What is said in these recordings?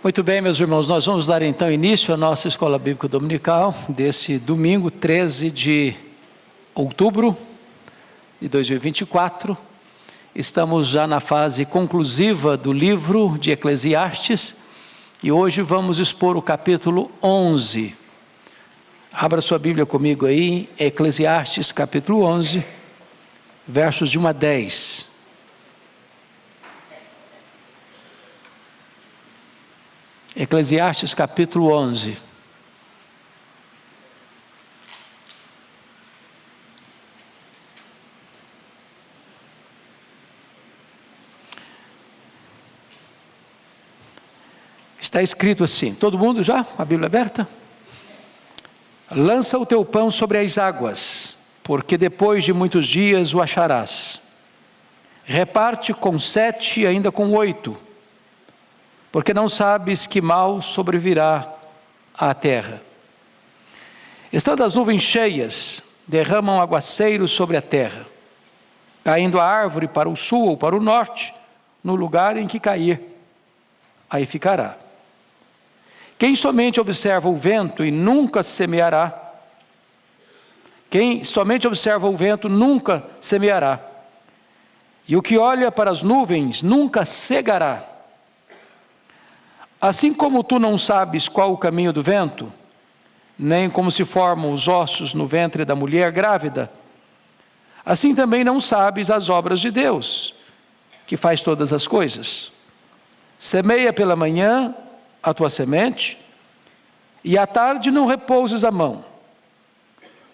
Muito bem, meus irmãos, nós vamos dar então início à nossa Escola Bíblica Dominical desse domingo, 13 de outubro de 2024. Estamos já na fase conclusiva do livro de Eclesiastes e hoje vamos expor o capítulo 11. Abra sua Bíblia comigo aí, Eclesiastes capítulo 11, versos de 1 a 10. Eclesiastes capítulo 11. Está escrito assim, todo mundo já? Com a Bíblia aberta? Lança o teu pão sobre as águas, porque depois de muitos dias o acharás. Reparte com 7 e ainda com 8. Porque não sabes que mal sobrevirá à terra. Estando as nuvens cheias, derramam aguaceiros sobre a terra, caindo a árvore para o sul ou para o norte, no lugar em que cair, aí ficará. Quem somente observa o vento e nunca semeará, quem somente observa o vento nunca semeará, e o que olha para as nuvens nunca cegará. Assim como tu não sabes qual o caminho do vento, nem como se formam os ossos no ventre da mulher grávida, assim também não sabes as obras de Deus, que faz todas as coisas. Semeia pela manhã a tua semente, e à tarde não repouses a mão,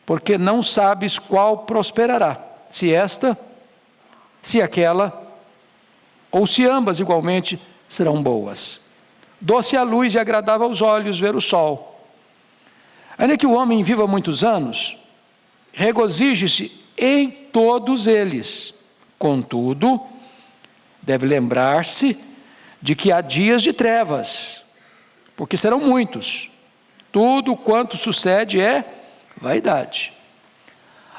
porque não sabes qual prosperará, se esta, se aquela, ou se ambas igualmente serão boas. Doce a luz e agradável aos olhos ver o sol. Ainda que o homem viva muitos anos, regozije-se em todos eles. Contudo, deve lembrar-se de que há dias de trevas, porque serão muitos. Tudo quanto sucede é vaidade.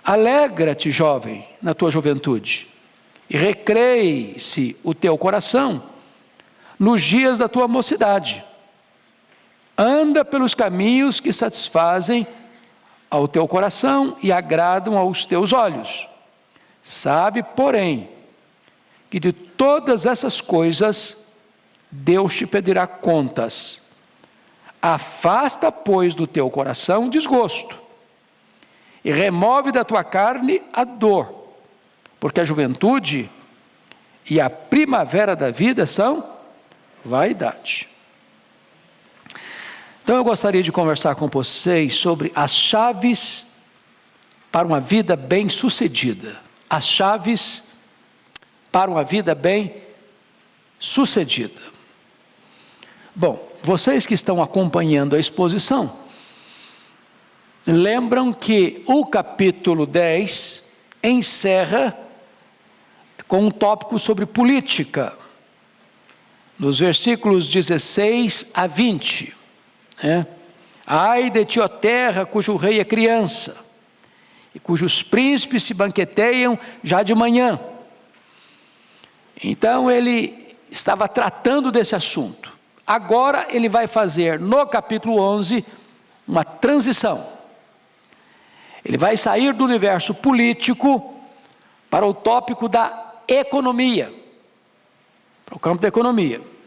Alegra-te, jovem, na tua juventude, e recreie-se o teu coração nos dias da tua mocidade. Anda pelos caminhos que satisfazem ao teu coração e agradam aos teus olhos. Sabe, porém, que de todas essas coisas Deus te pedirá contas. Afasta, pois, do teu coração o desgosto, e remove da tua carne a dor, porque a juventude e a primavera da vida são vaidade. Então eu gostaria de conversar com vocês sobre as chaves para uma vida bem-sucedida. As chaves para uma vida bem-sucedida. Bom, vocês que estão acompanhando a exposição, lembram que o capítulo 10 encerra com um tópico sobre política. Nos versículos 16 a 20, Ai de ti, ó terra, cujo rei é criança, e cujos príncipes se banqueteiam já de manhã. Então ele estava tratando desse assunto. Agora ele vai fazer no capítulo 11 uma transição. Ele vai sair do universo político para o tópico da economia, para o campo da economia.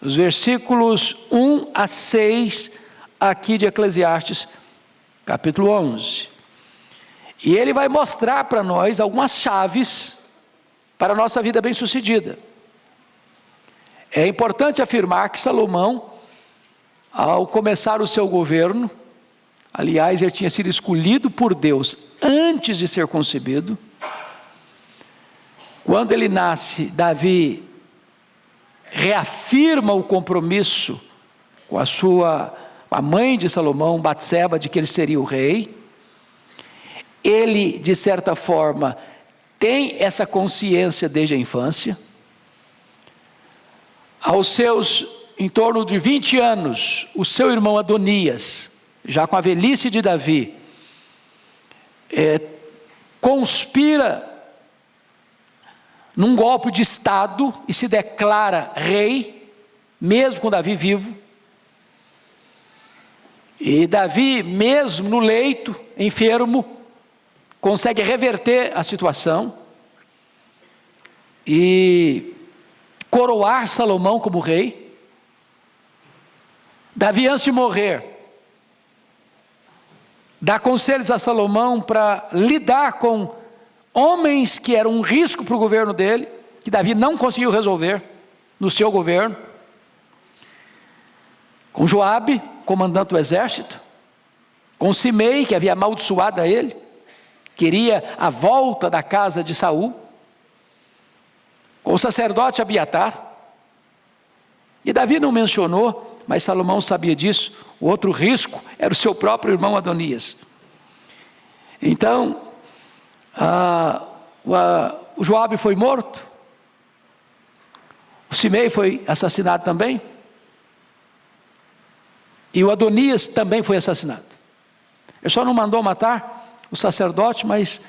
Os versículos 1 a 6 aqui de Eclesiastes, capítulo 11. E ele vai mostrar para nós algumas chaves para a nossa vida bem-sucedida. É importante afirmar que Salomão, ao começar o seu governo, aliás, ele tinha sido escolhido por Deus antes de ser concebido. Quando ele nasce, Davi reafirma o compromisso com a mãe de Salomão, Batseba, de que ele seria o rei. Ele, de certa forma, tem essa consciência desde a infância. Aos seus, em torno de 20 anos, o seu irmão Adonias, já com a velhice de Davi, conspira num golpe de estado e se declara rei, mesmo com Davi vivo. E Davi, mesmo no leito, enfermo, consegue reverter a situação e coroar Salomão como rei. Davi, antes de morrer, dá conselhos a Salomão para lidar com homens que eram um risco para o governo dele, que Davi não conseguiu resolver no seu governo. Com Joabe, comandante do exército, com Simei, que havia amaldiçoado a ele, queria a volta da casa de Saul, com o sacerdote Abiatar. E Davi não mencionou, mas Salomão sabia disso. O outro risco era o seu próprio irmão Adonias. Então, o Joabe foi morto, o Simei foi assassinado também, e o Adonias também foi assassinado. Ele só não mandou matar o sacerdote, mas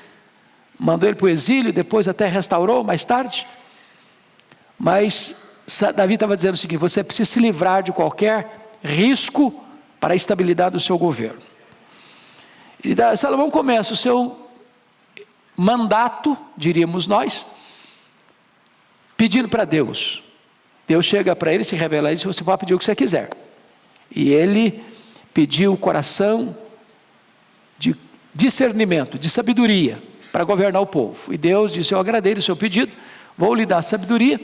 mandou ele para o exílio, depois até restaurou mais tarde. Mas Davi estava dizendo o seguinte: você precisa se livrar de qualquer risco para a estabilidade do seu governo. E Salomão começa o seu mandato, diríamos nós, pedindo para Deus. Deus chega para ele, se revela e diz: você pode pedir o que você quiser. E ele pediu o coração de discernimento, de sabedoria, para governar o povo. E Deus disse: eu agradei o seu pedido, vou lhe dar sabedoria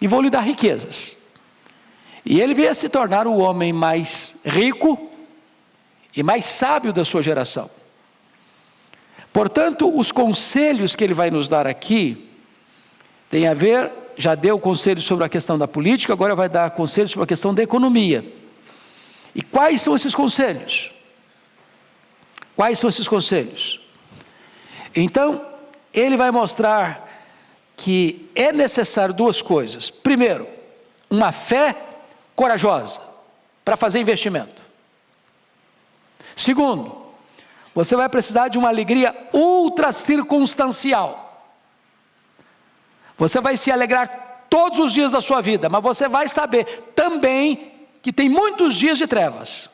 e vou lhe dar riquezas. E ele veio a se tornar o homem mais rico e mais sábio da sua geração. Portanto, os conselhos que ele vai nos dar aqui tem a ver, já deu conselhos sobre a questão da política, agora vai dar conselhos sobre a questão da economia. E quais são esses conselhos? Quais são esses conselhos? Então, ele vai mostrar que é necessário duas coisas. Primeiro, uma fé corajosa para fazer investimento. Segundo, você vai precisar de uma alegria ultra circunstancial. Você vai se alegrar todos os dias da sua vida, mas você vai saber também que tem muitos dias de trevas.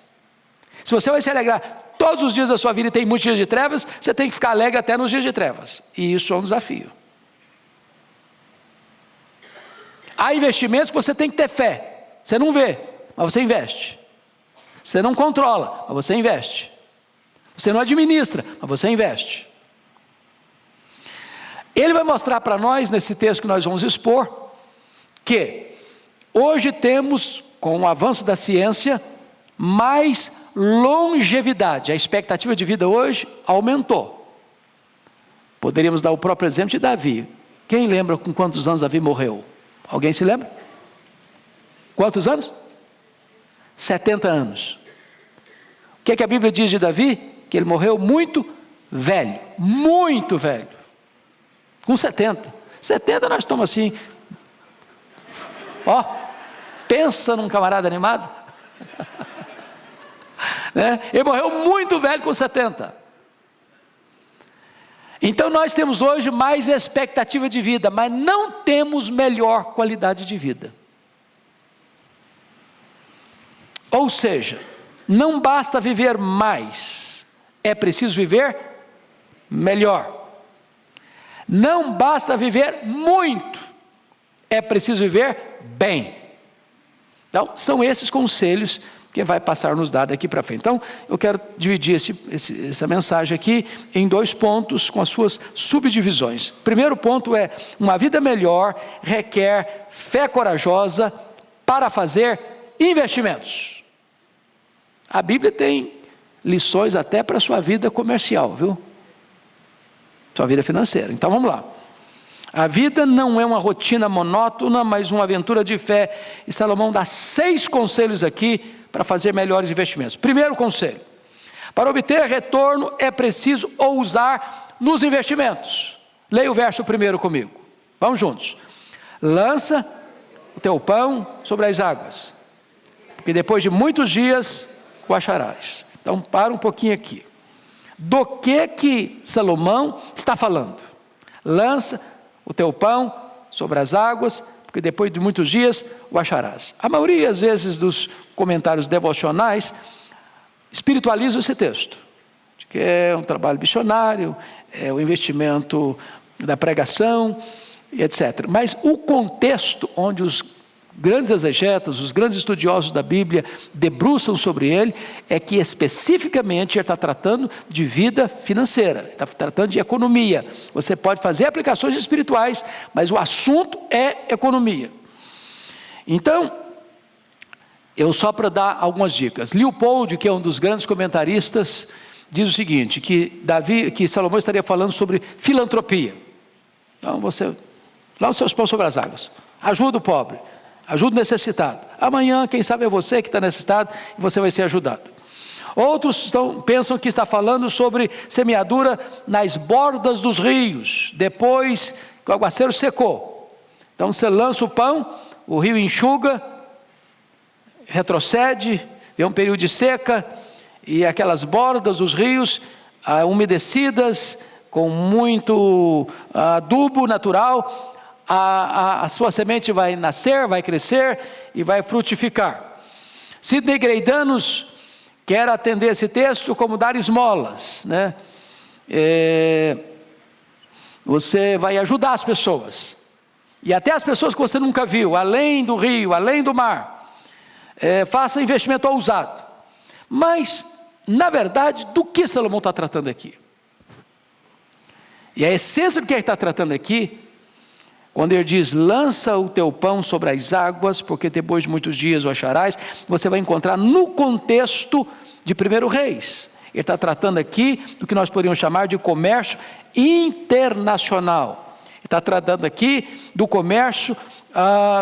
Se você vai se alegrar todos os dias da sua vida e tem muitos dias de trevas, você tem que ficar alegre até nos dias de trevas. E isso é um desafio. Há investimentos que você tem que ter fé. Você não vê, mas você investe. Você não controla, mas você investe. Você não administra, mas você investe. Ele vai mostrar para nós, nesse texto que nós vamos expor, que hoje temos, com o avanço da ciência, mais longevidade. A expectativa de vida hoje aumentou. Poderíamos dar o próprio exemplo de Davi. Quem lembra com quantos anos Davi morreu? Alguém se lembra? Quantos anos? 70 anos. O que é que a Bíblia diz de Davi? Que ele morreu muito velho. Muito velho. Com 70. 70 nós estamos assim. Ó, pensa num camarada animado. Né? Ele morreu muito velho com 70. Então nós temos hoje mais expectativa de vida, mas não temos melhor qualidade de vida. Ou seja, não basta viver mais, é preciso viver melhor. Não basta viver muito, é preciso viver bem. Então, são esses conselhos que vai passar nos dar daqui para frente. Então, eu quero dividir essa mensagem aqui em dois pontos com as suas subdivisões. Primeiro ponto é: uma vida melhor requer fé corajosa para fazer investimentos. A Bíblia tem lições até para a sua vida comercial, viu? Sua vida financeira. Então vamos lá. A vida não é uma rotina monótona, mas uma aventura de fé. E Salomão dá 6 conselhos aqui para fazer melhores investimentos. Primeiro conselho: para obter retorno é preciso ousar nos investimentos. Leia o verso primeiro comigo. Vamos juntos. Lança o teu pão sobre as águas, porque depois de muitos dias o acharás. Então para um pouquinho aqui. Do que Salomão está falando? Lança o teu pão sobre as águas, porque depois de muitos dias o acharás. A maioria, às vezes, dos comentários devocionais espiritualiza esse texto, de que é um trabalho missionário, é o investimento da pregação, etc. Mas o contexto onde os grandes exegetas, os grandes estudiosos da Bíblia debruçam sobre ele, é que especificamente ele está tratando de vida financeira, está tratando de economia. Você pode fazer aplicações espirituais, mas o assunto é economia. Então, eu só para dar algumas dicas. Leopold, que é um dos grandes comentaristas, diz o seguinte, que Salomão estaria falando sobre filantropia. Então você, lava os seus pães sobre as águas, ajuda o pobre, ajuda o necessitado. Amanhã, quem sabe é você que está necessitado e você vai ser ajudado. Outros pensam que está falando sobre semeadura nas bordas dos rios, depois que o aguaceiro secou. Então você lança o pão, o rio enxuga, retrocede, vem um período de seca, e aquelas bordas dos rios umedecidas, com muito adubo natural, a sua semente vai nascer, vai crescer e vai frutificar. Sidney Greidanos quer atender esse texto como dar esmolas, né? Você vai ajudar as pessoas, e até as pessoas que você nunca viu, além do rio, além do mar. Faça investimento ousado. Mas, na verdade, do que Salomão está tratando aqui? E a essência do que ele está tratando aqui, quando ele diz, lança o teu pão sobre as águas, porque depois de muitos dias o acharás, você vai encontrar no contexto de 1 Reis. Ele está tratando aqui do que nós poderíamos chamar de comércio internacional. Ele está tratando aqui do comércio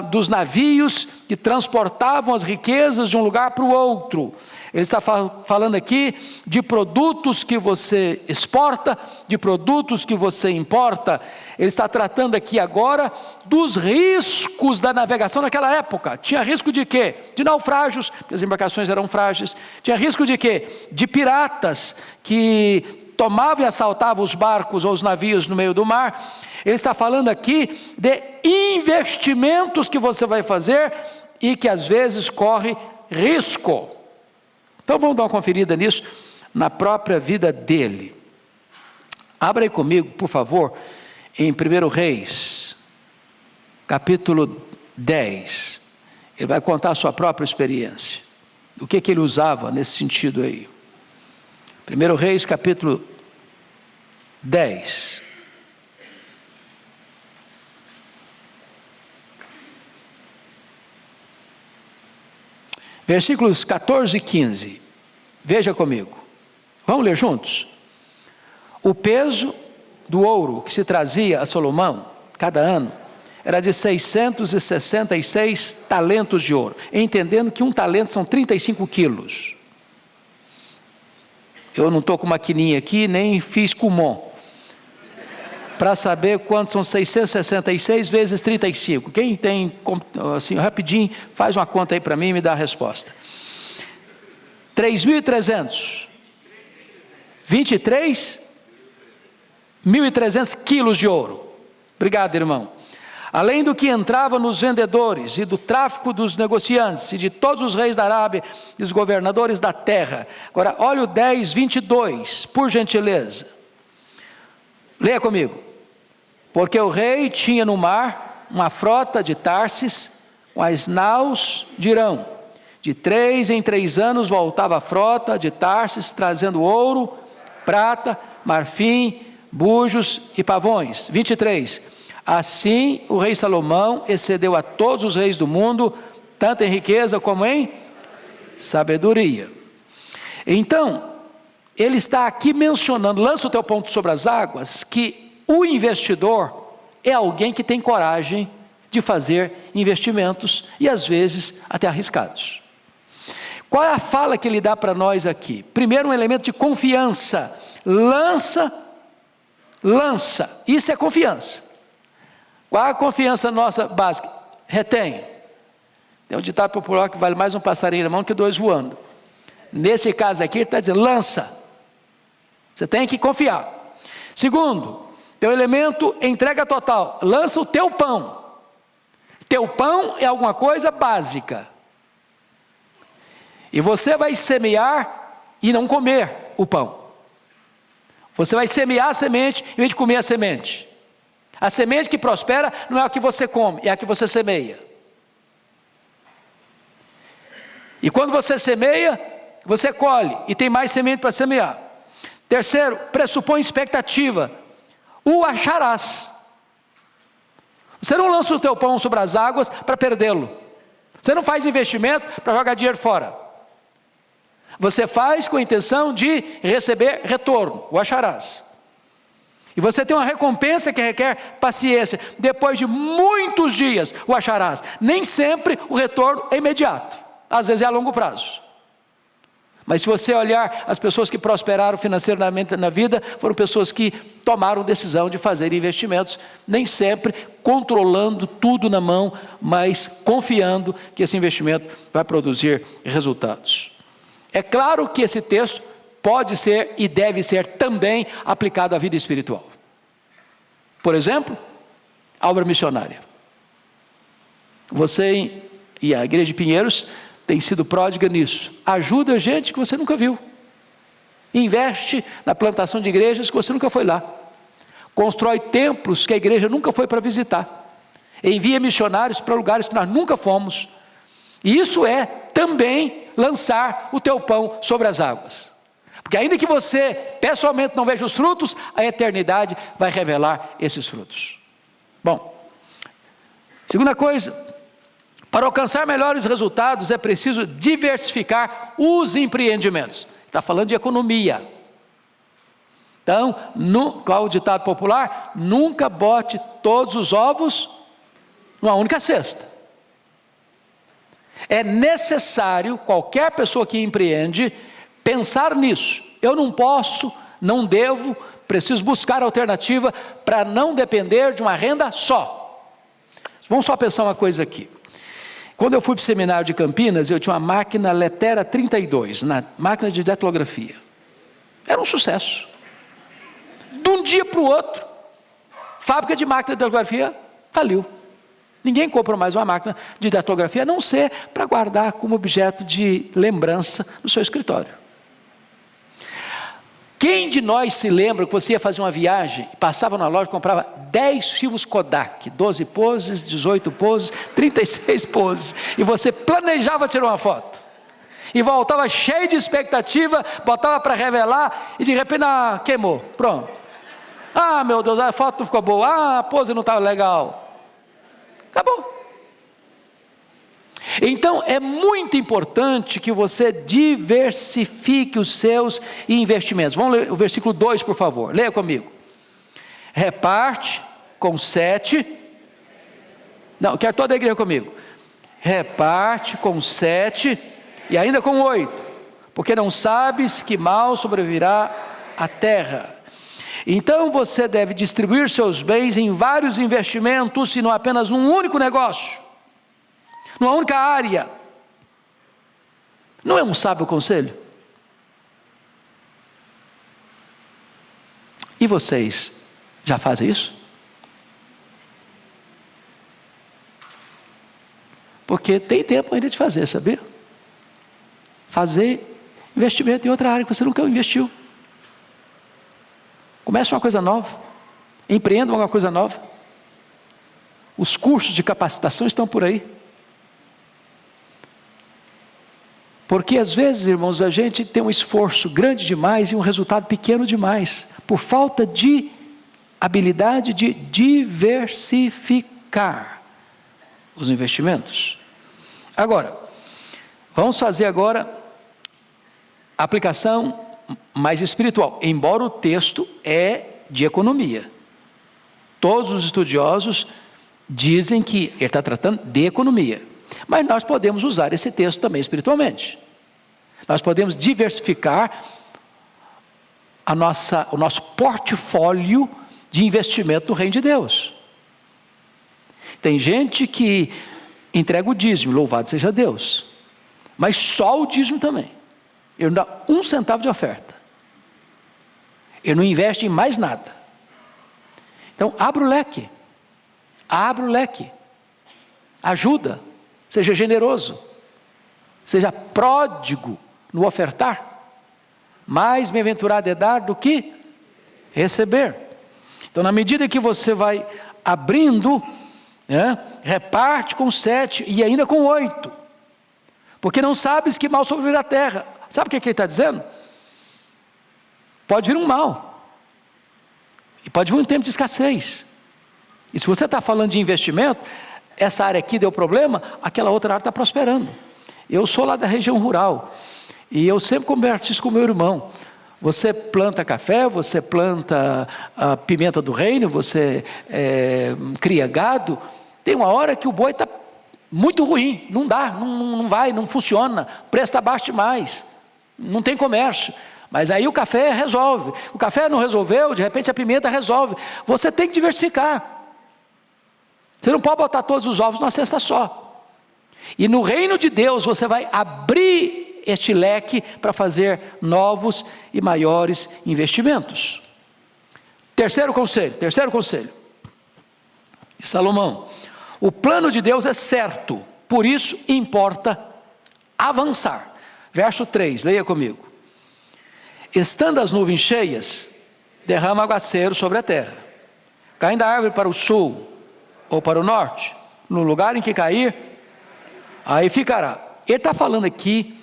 dos navios que transportavam as riquezas de um lugar para o outro. Ele está falando aqui de produtos que você exporta, de produtos que você importa. Ele está tratando aqui agora dos riscos da navegação naquela época. Tinha risco de quê? De naufrágios, porque as embarcações eram frágeis. Tinha risco de quê? De piratas que tomavam e assaltavam os barcos ou os navios no meio do mar. Ele está falando aqui de investimentos que você vai fazer e que às vezes corre risco. Então vamos dar uma conferida nisso na própria vida dele. Abra aí comigo, por favor, em 1 Reis, capítulo 10. Ele vai contar a sua própria experiência. O que ele usava nesse sentido aí. 1 Reis, capítulo 10. Versículos 14 e 15, veja comigo, vamos ler juntos? O peso do ouro que se trazia a Salomão, cada ano, era de 666 talentos de ouro, entendendo que um talento são 35 quilos. Eu não estou com maquininha aqui, nem fiz Kumon, para saber quanto são 666 vezes 35. Quem tem, assim, rapidinho, faz uma conta aí para mim e me dá a resposta. 3.300. 23.300 quilos de ouro. Obrigado, irmão. Além do que entrava nos vendedores e do tráfico dos negociantes e de todos os reis da Arábia e os governadores da terra. Agora, olha o 10:22, por gentileza. Leia comigo. Porque o rei tinha no mar uma frota de Tarsis com as naus de Irão. De 3 em 3 anos voltava a frota de Tarsis, trazendo ouro, prata, marfim, bujos e pavões. 23. Assim o rei Salomão excedeu a todos os reis do mundo, tanto em riqueza como em sabedoria. Então, ele está aqui mencionando, lança o teu ponto sobre as águas, que o investidor é alguém que tem coragem de fazer investimentos e às vezes até arriscados. Qual é a fala que ele dá para nós aqui? Primeiro, um elemento de confiança. Lança, isso é confiança. Qual é a confiança nossa básica? Retém. Tem um ditado popular que vale mais um passarinho na mão que 2 voando. Nesse caso aqui ele está dizendo, lança. Você tem que confiar. Segundo, teu elemento entrega total, lança o teu pão. Teu pão é alguma coisa básica. E você vai semear e não comer o pão. Você vai semear a semente em vez de comer a semente. A semente que prospera não é a que você come, é a que você semeia. E quando você semeia, você colhe e tem mais semente para semear. Terceiro, pressupõe expectativa. O acharás. Você não lança o teu pão sobre as águas para perdê-lo. Você não faz investimento para jogar dinheiro fora. Você faz com a intenção de receber retorno, o acharás. E você tem uma recompensa que requer paciência. Depois de muitos dias, o acharás. Nem sempre o retorno é imediato. Às vezes é a longo prazo. Mas se você olhar, as pessoas que prosperaram financeiramente na vida, foram pessoas que tomaram decisão de fazer investimentos, nem sempre controlando tudo na mão, mas confiando que esse investimento vai produzir resultados. É claro que esse texto pode ser e deve ser também aplicado à vida espiritual. Por exemplo, a obra missionária. Você e a Igreja de Pinheiros tem sido pródiga nisso. Ajuda gente que você nunca viu. Investe na plantação de igrejas que você nunca foi lá. Constrói templos que a igreja nunca foi para visitar. Envia missionários para lugares que nós nunca fomos. E isso é também lançar o teu pão sobre as águas. Porque ainda que você pessoalmente não veja os frutos, a eternidade vai revelar esses frutos. Bom, segunda coisa, para alcançar melhores resultados é preciso diversificar os empreendimentos. Está falando de economia. Então, qual é o ditado popular? Nunca bote todos os ovos numa única cesta. É necessário, qualquer pessoa que empreende, pensar nisso. Eu não posso, não devo, preciso buscar alternativa para não depender de uma renda só. Vamos só pensar uma coisa aqui. Quando eu fui para o seminário de Campinas, eu tinha uma máquina Letera 32, na máquina de datilografia. Era um sucesso. De um dia para o outro, fábrica de máquina de datilografia faliu. Ninguém comprou mais uma máquina de datilografia, a não ser para guardar como objeto de lembrança no seu escritório. Quem de nós se lembra que você ia fazer uma viagem, passava na loja e comprava 10 filmes Kodak, 12 poses, 18 poses, 36 poses, e você planejava tirar uma foto, e voltava cheio de expectativa, botava para revelar, e de repente, queimou, pronto. Meu Deus, a foto não ficou boa, a pose não estava legal. Acabou. Então é muito importante que você diversifique os seus investimentos. Vamos ler o versículo 2, por favor, leia comigo. Reparte com 7, não, quero toda a igreja comigo. Reparte com 7 e ainda com 8, porque não sabes que mal sobrevirá à terra. Então você deve distribuir seus bens em vários investimentos e não apenas num único negócio, numa única área. Não é um sábio conselho? E vocês já fazem isso? Porque tem tempo ainda de fazer, sabia? Fazer investimento em outra área que você nunca investiu. Comece uma coisa nova. Empreenda uma coisa nova. Os cursos de capacitação estão por aí. Porque às vezes, irmãos, a gente tem um esforço grande demais e um resultado pequeno demais, por falta de habilidade de diversificar os investimentos. Agora, vamos fazer agora a aplicação mais espiritual, embora o texto é de economia. Todos os estudiosos dizem que ele está tratando de economia. Mas nós podemos usar esse texto também espiritualmente. Nós podemos diversificar o nosso portfólio de investimento no reino de Deus. Tem gente que entrega o dízimo, louvado seja Deus. Mas só o dízimo também. Ele não dá 1 centavo de oferta. Ele não investe em mais nada. Então, abra o leque. Abra o leque. ajuda, seja generoso, seja pródigo no ofertar. Mais bem-aventurado é dar do que receber. Então, na medida que você vai abrindo, reparte com 7 e ainda com 8, porque não sabes que mal sobrevirá a terra. Sabe o que ele está dizendo? Pode vir um mal, e pode vir um tempo de escassez. E se você está falando de investimento, essa área aqui deu problema, aquela outra área está prosperando. Eu sou lá da região rural, e eu sempre converso isso com meu irmão. Você planta café, você planta a pimenta do reino, você cria gado. Tem uma hora que o boi está muito ruim, não dá, não vai, não funciona, o preço está baixo demais, não tem comércio. Mas aí o café resolve. O café não resolveu, de repente a pimenta resolve. Você tem que diversificar. Você não pode botar todos os ovos numa cesta só. E no reino de Deus você vai abrir este leque para fazer novos e maiores investimentos. Terceiro conselho de Salomão: o plano de Deus é certo, por isso importa avançar. Verso 3, leia comigo. Estando as nuvens cheias, derrama aguaceiro sobre a terra. Caindo a árvore para o sul ou para o norte, no lugar em que cair, aí ficará. Ele está falando aqui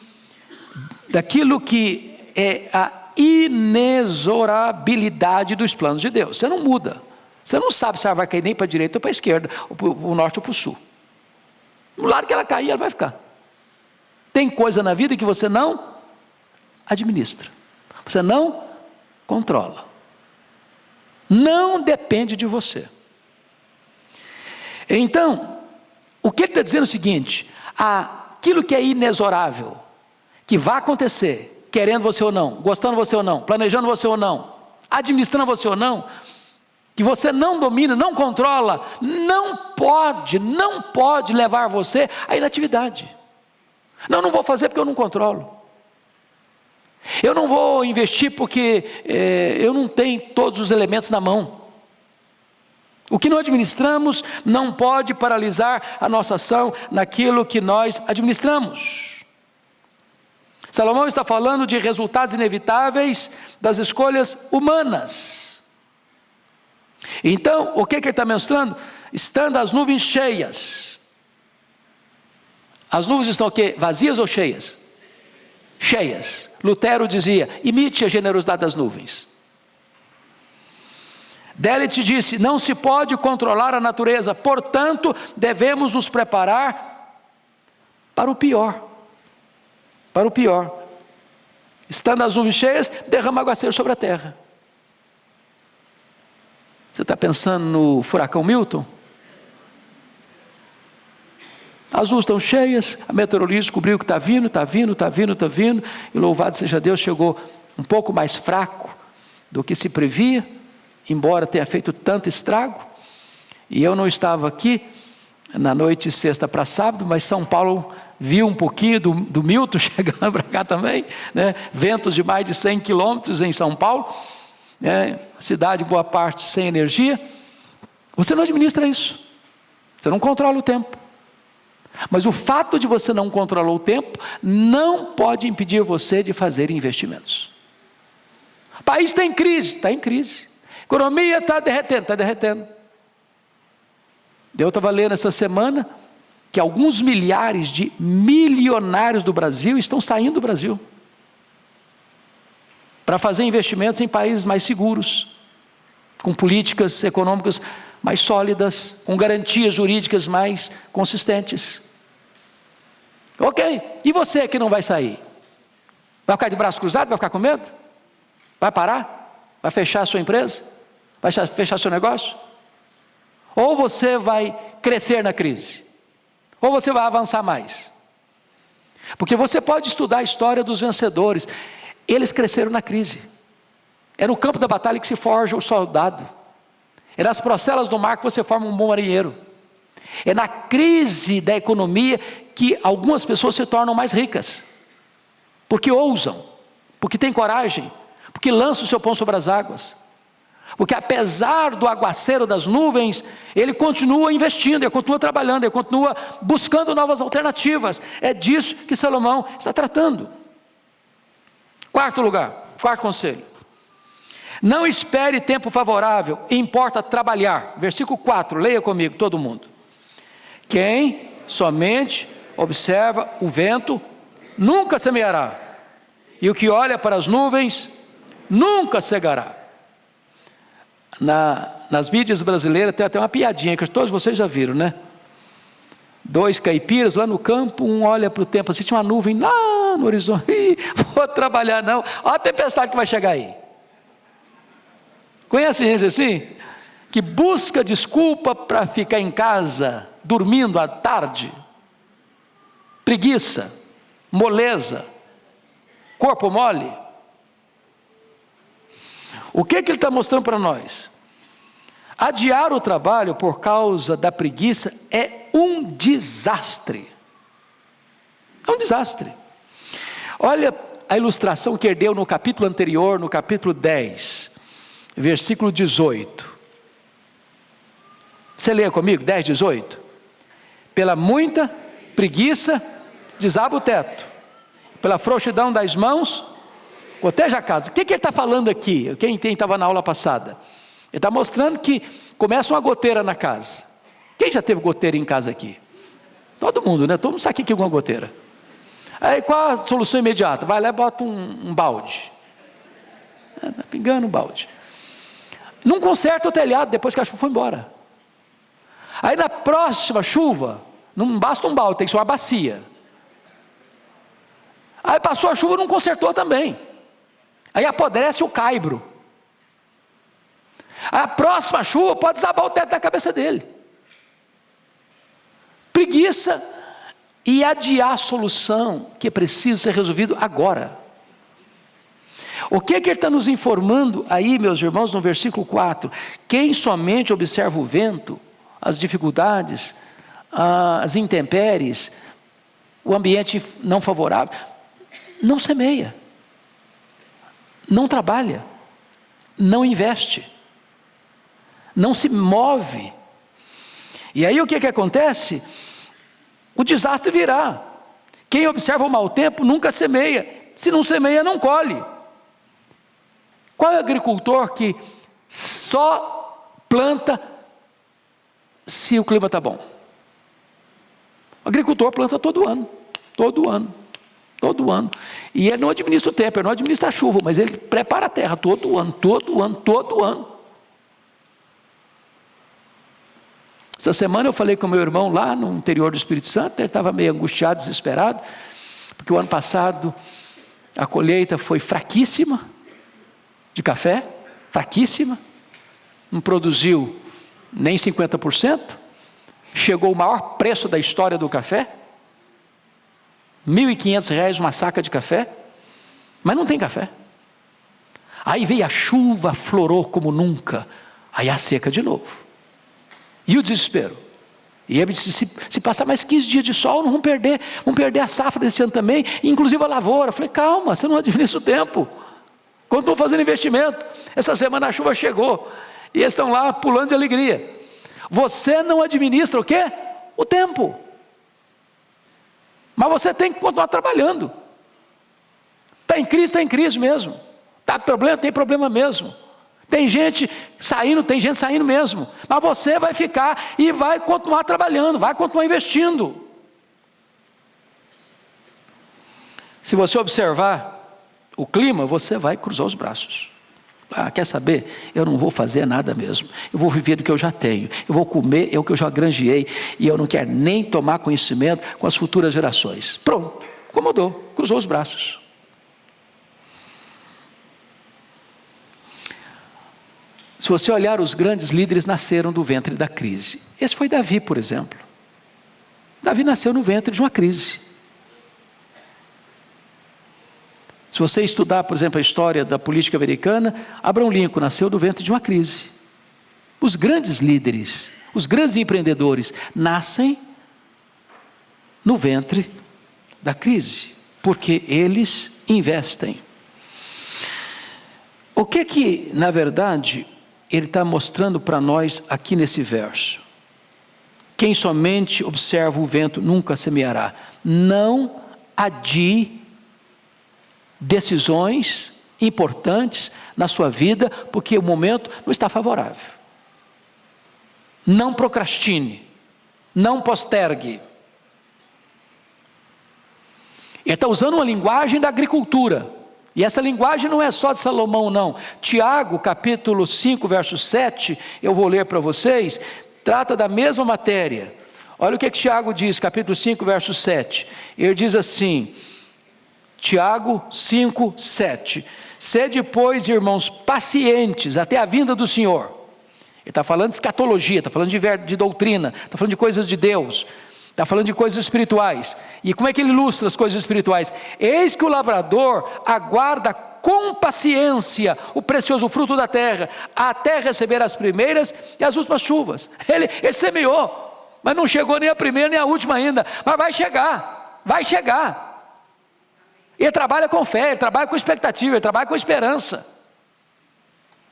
daquilo que é a inexorabilidade dos planos de Deus. Você não muda. Você não sabe se ela vai cair nem para a direita ou para a esquerda, ou para o norte ou para o sul. No lado que ela cair, ela vai ficar. Tem coisa na vida que você não administra. Você não controla. Não depende de você. Então, o que ele está dizendo é o seguinte: aquilo que é inexorável, que vai acontecer, querendo você ou não, gostando você ou não, planejando você ou não, administrando você ou não, que você não domina, não controla, não pode levar você à inatividade. Não vou fazer porque eu não controlo. Eu não vou investir porque eu não tenho todos os elementos na mão. O que não administramos não pode paralisar a nossa ação naquilo que nós administramos. Salomão está falando de resultados inevitáveis das escolhas humanas. Então, o que ele está mostrando? Estando as nuvens cheias. As nuvens estão o quê? Vazias ou cheias? Cheias. Lutero dizia: imite a generosidade das nuvens. Delitzsch disse: não se pode controlar a natureza, portanto, devemos nos preparar para o pior. Para o pior. Estando as nuvens cheias, derrama aguaceiro sobre a terra. Você está pensando no furacão Milton? As nuvens estão cheias, a meteorologia descobriu que está vindo, e louvado seja Deus, chegou um pouco mais fraco do que se previa, embora tenha feito tanto estrago. E eu não estava aqui na noite de sexta para sábado, mas São Paulo viu um pouquinho do Milton chegando para cá também, né? Ventos de mais de 100 quilômetros em São Paulo, né? Cidade boa parte sem energia. Você não administra isso, você não controla o tempo. Mas o fato de você não controlar o tempo não pode impedir você de fazer investimentos. O país está em crise, a economia está derretendo. Eu estava lendo essa semana que alguns milhares de milionários do Brasil estão saindo do Brasil para fazer investimentos em países mais seguros, com políticas econômicas mais sólidas, com garantias jurídicas mais consistentes. Ok, e você que não vai sair? Vai ficar de braço cruzado? Vai ficar com medo? Vai parar? Vai fechar a sua empresa? Vai fechar seu negócio? Ou você vai crescer na crise? Ou você vai avançar mais? Porque você pode estudar a história dos vencedores. Eles cresceram na crise. É no campo da batalha que se forja o soldado. É nas procelas do mar que você forma um bom marinheiro. É na crise da economia que algumas pessoas se tornam mais ricas. Porque ousam, porque têm coragem, porque lançam o seu pão sobre as águas. Porque apesar do aguaceiro das nuvens, ele continua investindo, ele continua trabalhando, ele continua buscando novas alternativas. É disso que Salomão está tratando. Quarto conselho. Não espere tempo favorável, importa trabalhar. Versículo 4, leia comigo todo mundo. Quem somente observa o vento, nunca semeará. E o que olha para as nuvens, nunca cegará. Nas mídias brasileiras tem até uma piadinha que todos vocês já viram, né? 2 caipiras lá no campo, um olha para o tempo assim, tinha uma nuvem lá no horizonte, vou trabalhar não, olha a tempestade que vai chegar aí. Conhece gente assim? Que busca desculpa para ficar em casa, dormindo à tarde, preguiça, moleza, corpo mole. O que ele está mostrando para nós? Adiar o trabalho por causa da preguiça é um desastre. É um desastre. Olha a ilustração que ele deu no capítulo anterior, no capítulo 10, versículo 18. Você leia comigo, 10, 18. Pela muita preguiça, desaba o teto. Pela frouxidão das mãos, goteja a casa. O que ele está falando aqui? Quem estava na aula passada? Ele está mostrando que começa uma goteira na casa. Quem já teve goteira em casa aqui? Todo mundo, né? Todo mundo sabe o que é uma goteira. Aí qual a solução imediata? Vai lá e bota um balde. Está pingando um balde. Não conserta o telhado depois que a chuva foi embora. Aí na próxima chuva, não basta um balde, tem que ser uma bacia. Aí passou a chuva, não consertou também. Aí apodrece o caibro. A próxima chuva pode desabar o teto da cabeça dele. Preguiça e adiar a solução que precisa ser resolvido agora. O que ele está nos informando aí, meus irmãos, no versículo 4? Quem somente observa o vento, as dificuldades, as intempéries, o ambiente não favorável, não semeia, não trabalha, não investe, não se move. E aí o que acontece? O desastre virá. Quem observa o mau tempo nunca semeia. Se não semeia, não colhe. Qual é o agricultor que só planta se o clima está bom? O agricultor planta todo ano. E ele não administra o tempo, ele não administra a chuva, mas ele prepara a terra todo ano. Essa semana eu falei com meu irmão lá no interior do Espírito Santo, ele estava meio angustiado, desesperado, porque o ano passado a colheita foi fraquíssima, de café, fraquíssima, não produziu nem 50%, chegou o maior preço da história do café, R$1.500 uma saca de café, mas não tem café. Aí veio a chuva, florou como nunca, aí a seca de novo. E o desespero. E ele disse, se passar mais 15 dias de sol, não vamos perder a safra desse ano também, inclusive a lavoura. Eu falei, calma, você não administra o tempo. Quando estão fazendo investimento, essa semana a chuva chegou, e eles estão lá pulando de alegria. Você não administra o quê? O tempo. Mas você tem que continuar trabalhando. Está em crise mesmo. Está com problema, tem problema mesmo. Tem gente saindo mesmo. Mas você vai ficar e vai continuar trabalhando, vai continuar investindo. Se você observar o clima, você vai cruzar os braços. Quer saber? Eu não vou fazer nada mesmo. Eu vou viver do que eu já tenho. Eu vou comer o que eu já granjeei. E eu não quero nem tomar conhecimento com as futuras gerações. Pronto, acomodou, cruzou os braços. Se você olhar, os grandes líderes nasceram do ventre da crise. Esse foi Davi, por exemplo. Davi nasceu no ventre de uma crise. Se você estudar, por exemplo, a história da política americana, Abraham Lincoln nasceu do ventre de uma crise. Os grandes líderes, os grandes empreendedores, nascem no ventre da crise, porque eles investem. O que na verdade, ele está mostrando para nós aqui nesse verso: quem somente observa o vento nunca semeará. Não adie decisões importantes na sua vida, porque o momento não está favorável. Não procrastine, não postergue. Ele está usando uma linguagem da agricultura, e essa linguagem não é só de Salomão, não. Tiago, capítulo 5, verso 7, eu vou ler para vocês, trata da mesma matéria. Olha o que Tiago diz, capítulo 5, verso 7. Ele diz assim, Tiago 5, 7. Sede, pois, irmãos, pacientes até a vinda do Senhor. Ele está falando de escatologia, está falando de doutrina, está falando de coisas de Deus, está falando de coisas espirituais. E como é que ele ilustra as coisas espirituais? Eis que o lavrador aguarda com paciência o precioso fruto da terra, até receber as primeiras e as últimas chuvas. Ele semeou, mas não chegou nem a primeira nem a última ainda, mas vai chegar, vai chegar. Ele trabalha com fé, ele trabalha com expectativa, ele trabalha com esperança.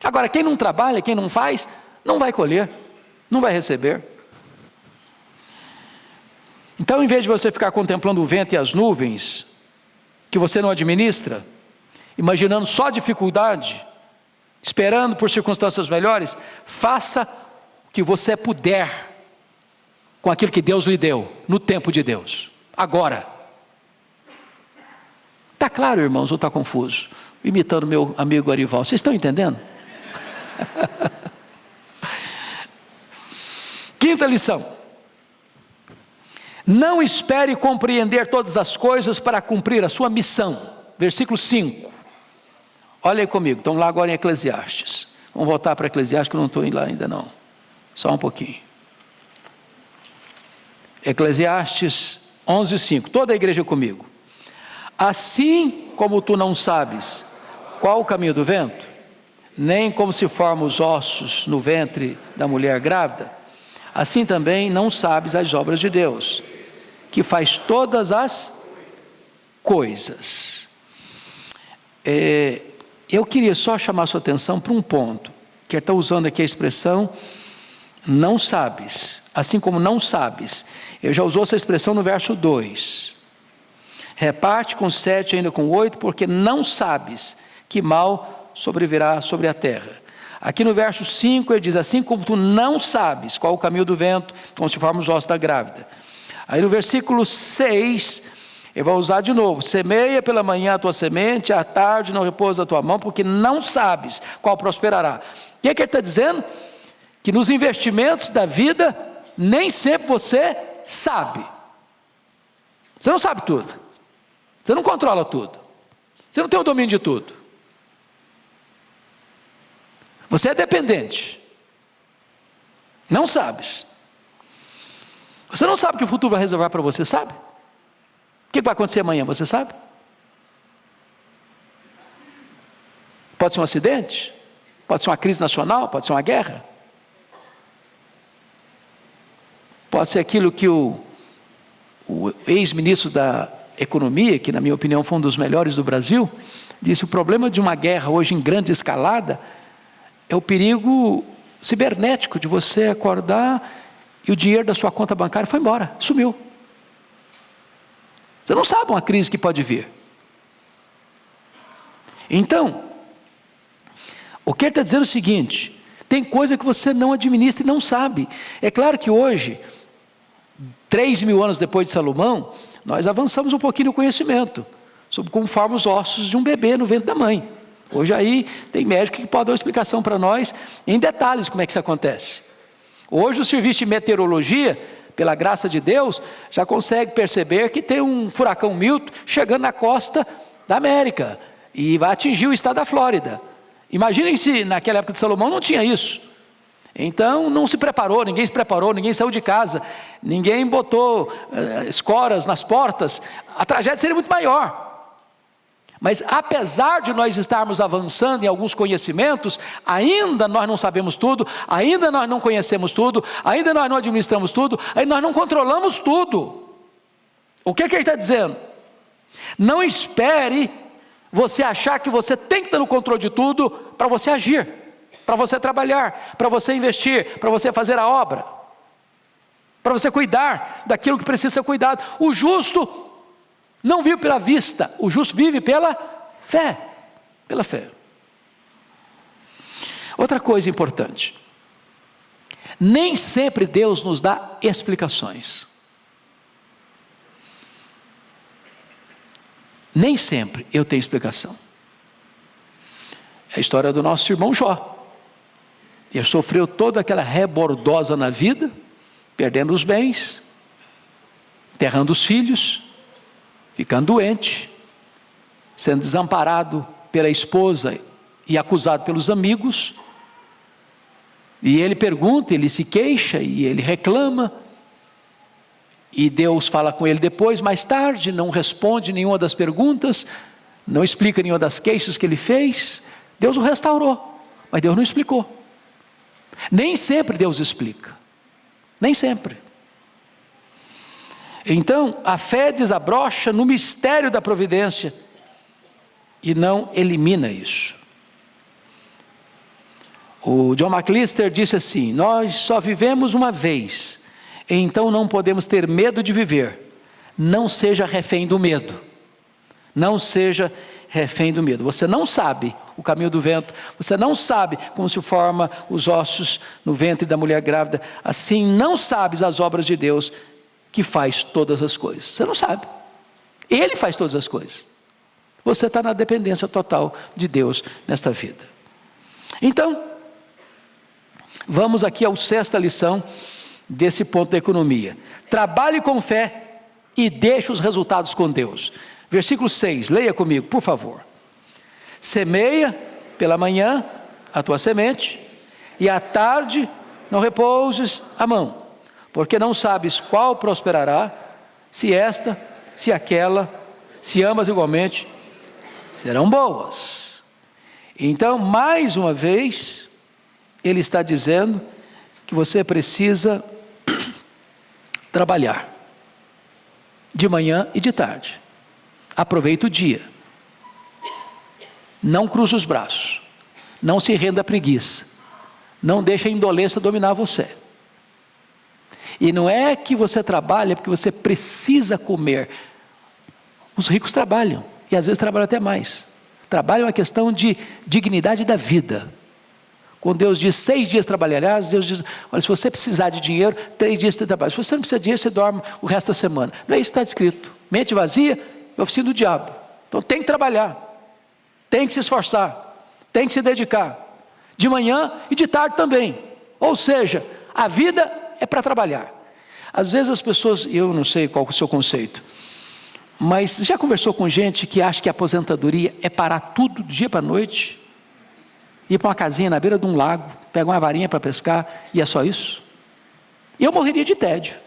Agora, quem não trabalha, quem não faz, não vai colher, não vai receber. Então, em vez de você ficar contemplando o vento e as nuvens, que você não administra, imaginando só dificuldade, esperando por circunstâncias melhores, faça o que você puder com aquilo que Deus lhe deu, no tempo de Deus, agora. Está claro, irmãos, ou está confuso? Imitando meu amigo Arival, vocês estão entendendo? Quinta lição: não espere compreender todas as coisas para cumprir a sua missão. Versículo 5. Olha aí comigo, estão lá agora em Eclesiastes. Vamos voltar para Eclesiastes, que eu não estou indo lá ainda não. Só um pouquinho. Eclesiastes 11:5. Toda a igreja comigo. Assim como tu não sabes qual o caminho do vento, nem como se formam os ossos no ventre da mulher grávida, assim também não sabes as obras de Deus, que faz todas as coisas. Eu queria só chamar a sua atenção para um ponto, que ele está usando aqui a expressão não sabes, assim como não sabes. Ele já usou essa expressão no verso 2. Reparte com 7 ainda com 8, porque não sabes que mal sobrevirá sobre a terra. Aqui no verso 5 ele diz, assim como tu não sabes qual o caminho do vento, como se formam os ossos da grávida. Aí no versículo 6, ele vai usar de novo, semeia pela manhã a tua semente, à tarde não repousa a tua mão, porque não sabes qual prosperará. O que ele está dizendo? Que nos investimentos da vida, nem sempre você sabe. Você não sabe tudo. Você não controla tudo. Você não tem o domínio de tudo. Você é dependente. Não sabes. Você não sabe o que o futuro vai reservar para você, sabe? O que vai acontecer amanhã, você sabe? Pode ser um acidente, pode ser uma crise nacional, pode ser uma guerra. Pode ser aquilo que o ex-ministro da Economia, que na minha opinião foi um dos melhores do Brasil, disse: o problema de uma guerra hoje em grande escalada é o perigo cibernético de você acordar e o dinheiro da sua conta bancária foi embora, sumiu. Você não sabe uma crise que pode vir. Então, o que ele está dizendo é o seguinte: tem coisa que você não administra e não sabe. É claro que hoje, 3.000 anos depois de Salomão, nós avançamos um pouquinho no conhecimento sobre como formam os ossos de um bebê no ventre da mãe. Hoje aí tem médico que pode dar uma explicação para nós em detalhes como é que isso acontece. Hoje o serviço de meteorologia, pela graça de Deus, já consegue perceber que tem um furacão Milton chegando na costa da América e vai atingir o estado da Flórida. Imaginem se naquela época de Salomão não tinha isso. Então não se preparou, ninguém saiu de casa, ninguém botou escoras nas portas, a tragédia seria muito maior. Mas apesar de nós estarmos avançando em alguns conhecimentos, ainda nós não sabemos tudo, ainda nós não conhecemos tudo, ainda nós não administramos tudo, ainda nós não controlamos tudo. O que ele está dizendo? Não espere você achar que você tem que estar no controle de tudo para você agir. para você trabalhar, para você investir, para você fazer a obra, para você cuidar daquilo que precisa ser cuidado. O justo não vive pela vista, o justo vive pela fé, pela fé. Outra coisa importante, nem sempre Deus nos dá explicações. Nem sempre eu tenho explicação. É a história do nosso irmão Jó. Ele sofreu toda aquela rebordosa na vida, perdendo os bens, enterrando os filhos, ficando doente, sendo desamparado pela esposa e acusado pelos amigos. E ele pergunta, ele se queixa e ele reclama. E Deus fala com ele depois, mais tarde, não responde nenhuma das perguntas, não explica nenhuma das queixas que ele fez. Deus o restaurou, mas Deus não explicou. Nem sempre Deus explica, nem sempre. Então, a fé desabrocha no mistério da providência e não elimina isso. O John McAllister disse assim: nós só vivemos uma vez, então não podemos ter medo de viver. Não seja refém do medo. Não seja refém do medo. Você não sabe o caminho do vento, você não sabe como se forma os ossos no ventre da mulher grávida, assim não sabes as obras de Deus, que faz todas as coisas. Você não sabe. Ele faz todas as coisas. Você está na dependência total de Deus nesta vida. Então, vamos aqui à sexta lição desse ponto da economia. Trabalhe com fé e deixe os resultados com Deus. Versículo 6, leia comigo, por favor. Semeia pela manhã a tua semente, e à tarde não repouses a mão, porque não sabes qual prosperará, se esta, se aquela, se ambas igualmente serão boas. Então, mais uma vez, ele está dizendo que você precisa trabalhar de manhã e de tarde. Aproveita o dia. Não cruze os braços. Não se renda à preguiça. Não deixe a indolência dominar você. E não é que você trabalha porque você precisa comer. Os ricos trabalham, e às vezes trabalham até mais. Trabalho é uma questão de dignidade da vida. Quando Deus diz 6 dias trabalharás, Deus diz: olha, se você precisar de dinheiro, 3 dias você trabalha. Se você não precisa de dinheiro, você dorme o resto da semana. Não é isso que está escrito. Mente vazia é oficina do diabo. Então tem que trabalhar, tem que se esforçar, tem que se dedicar, de manhã e de tarde também. Ou seja, a vida é para trabalhar. Às vezes as pessoas, eu não sei qual é o seu conceito, mas já conversou com gente que acha que a aposentadoria é parar tudo do dia para a noite, ir para uma casinha na beira de um lago, pegar uma varinha para pescar, e é só isso? Eu morreria de tédio.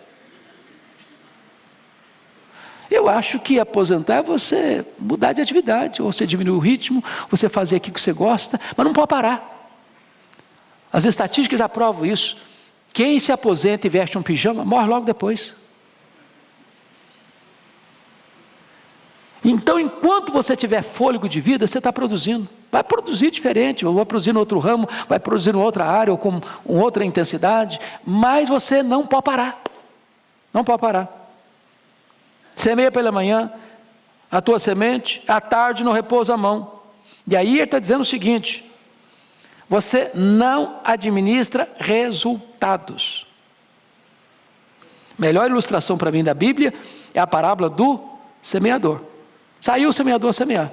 Eu acho que aposentar é você mudar de atividade, ou você diminuir o ritmo, você fazer aquilo que você gosta, mas não pode parar. As estatísticas já provam isso. Quem se aposenta e veste um pijama, morre logo depois. Então, enquanto você tiver fôlego de vida, você está produzindo. Vai produzir diferente, ou vai produzir em outro ramo, vai produzir em outra área, ou com outra intensidade, mas você não pode parar. Não pode parar. Semeia pela manhã a tua semente, à tarde não repousa a mão. E aí ele está dizendo o seguinte: você não administra resultados. Melhor ilustração para mim da Bíblia é a parábola do semeador. Saiu o semeador a semear.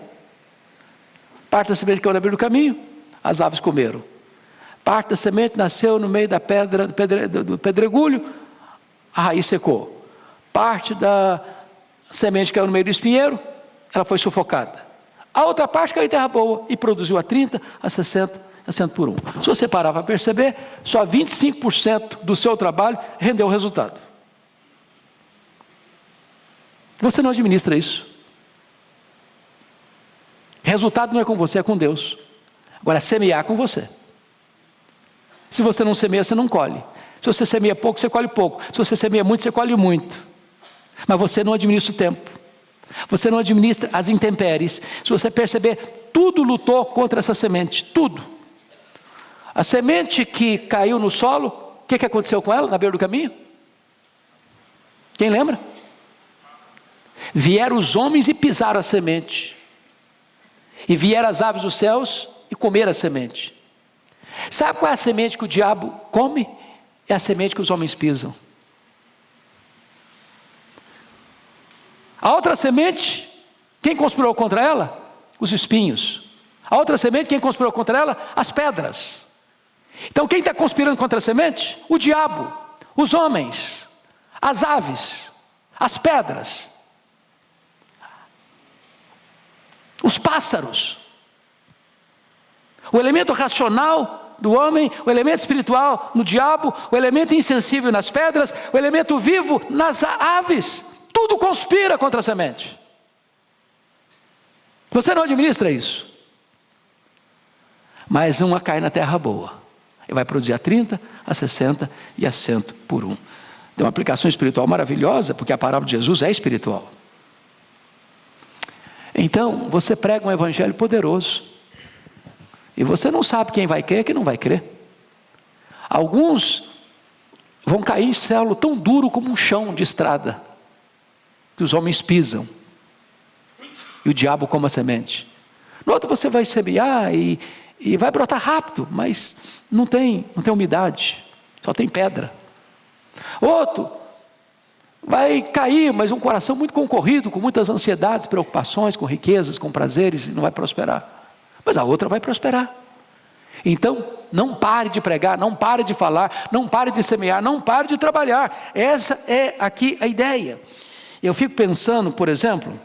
Parte da semente caiu na beira do caminho, as aves comeram. Parte da semente nasceu no meio da pedra, do pedregulho, a raiz secou. Parte da semente caiu no meio do espinheiro, ela foi sufocada. A outra parte caiu em terra boa e produziu a 30, a 60, a 100 por 1. Se você parar para perceber, só 25% do seu trabalho rendeu o resultado. Você não administra isso. Resultado não é com você, é com Deus. Agora, semear é com você. Se você não semeia, você não colhe. Se você semeia pouco, você colhe pouco. Se você semeia muito, você colhe muito. Mas você não administra o tempo. Você não administra as intempéries. Se você perceber, tudo lutou contra essa semente. Tudo. A semente que caiu no solo, o que aconteceu com ela na beira do caminho? Quem lembra? Vieram os homens e pisaram a semente. E vieram as aves dos céus e comeram a semente. Sabe qual é a semente que o diabo come? É a semente que os homens pisam. A outra semente, quem conspirou contra ela? Os espinhos. A outra semente, quem conspirou contra ela? As pedras. Então quem está conspirando contra a semente? O diabo, os homens, as aves, as pedras, os pássaros. O elemento racional do homem, o elemento espiritual no diabo, o elemento insensível nas pedras, o elemento vivo nas aves. Tudo conspira contra a semente. Você não administra isso. Mas uma cai na terra boa. E vai produzir a 30, a 60 e a 100 por um. Tem uma aplicação espiritual maravilhosa, porque a parábola de Jesus é espiritual. Então, você prega um evangelho poderoso. E você não sabe quem vai crer e quem não vai crer. Alguns vão cair em solo tão duro como um chão de estrada, que os homens pisam. E o diabo come a semente. No outro você vai semear e vai brotar rápido, mas não tem umidade, só tem pedra. Outro vai cair, mas um coração muito concorrido, com muitas ansiedades, preocupações, com riquezas, com prazeres, e não vai prosperar. Mas a outra vai prosperar. Então, não pare de pregar, não pare de falar, não pare de semear, não pare de trabalhar. Essa é aqui a ideia. Eu fico pensando, por exemplo,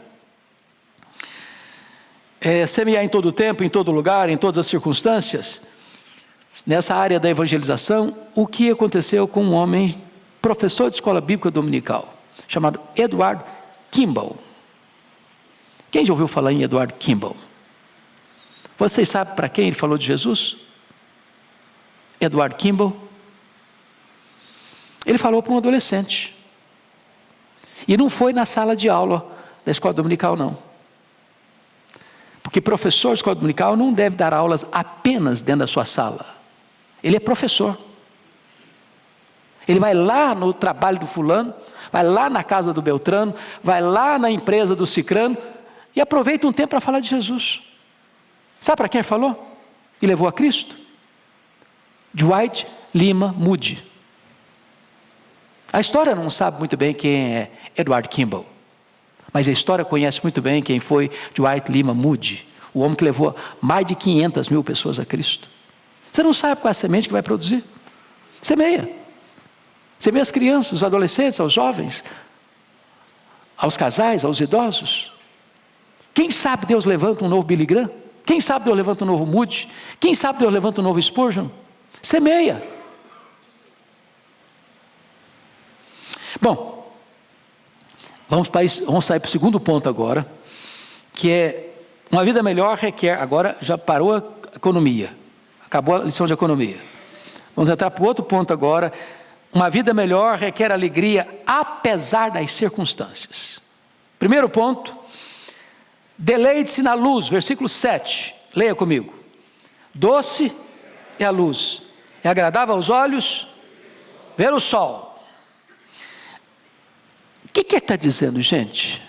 semear em todo tempo, em todo lugar, em todas as circunstâncias. Nessa área da evangelização, o que aconteceu com um homem, professor de escola bíblica dominical, chamado Edward Kimball. Quem já ouviu falar em Edward Kimball? Vocês sabem para quem ele falou de Jesus? Edward Kimball. Ele falou para um adolescente. E não foi na sala de aula da escola dominical, não. Porque professor de escola dominical não deve dar aulas apenas dentro da sua sala. Ele é professor. Ele vai lá no trabalho do fulano, vai lá na casa do Beltrano, vai lá na empresa do Cicrano e aproveita um tempo para falar de Jesus. Sabe para quem ele falou? E levou a Cristo? Dwight Lima Moody. A história não sabe muito bem quem é Edward Kimball, mas a história conhece muito bem quem foi Dwight Lima Moody, o homem que levou mais de 500 mil pessoas a Cristo. Você não sabe qual é a semente que vai produzir? Semeia. Semeia as crianças, os adolescentes, aos jovens, aos casais, aos idosos. Quem sabe Deus levanta um novo Billy Graham? Quem sabe Deus levanta um novo Moody? Quem sabe Deus levanta um novo Spurgeon? Semeia. Bom, vamos sair para o segundo ponto agora, que é uma vida melhor requer, agora já parou a economia, acabou a lição de economia. Vamos entrar para o outro ponto agora. Uma vida melhor requer alegria apesar das circunstâncias. Primeiro ponto, deleite-se na luz, versículo 7, leia comigo. Doce é a luz, é agradável aos olhos ver o sol. O que ele está dizendo, gente?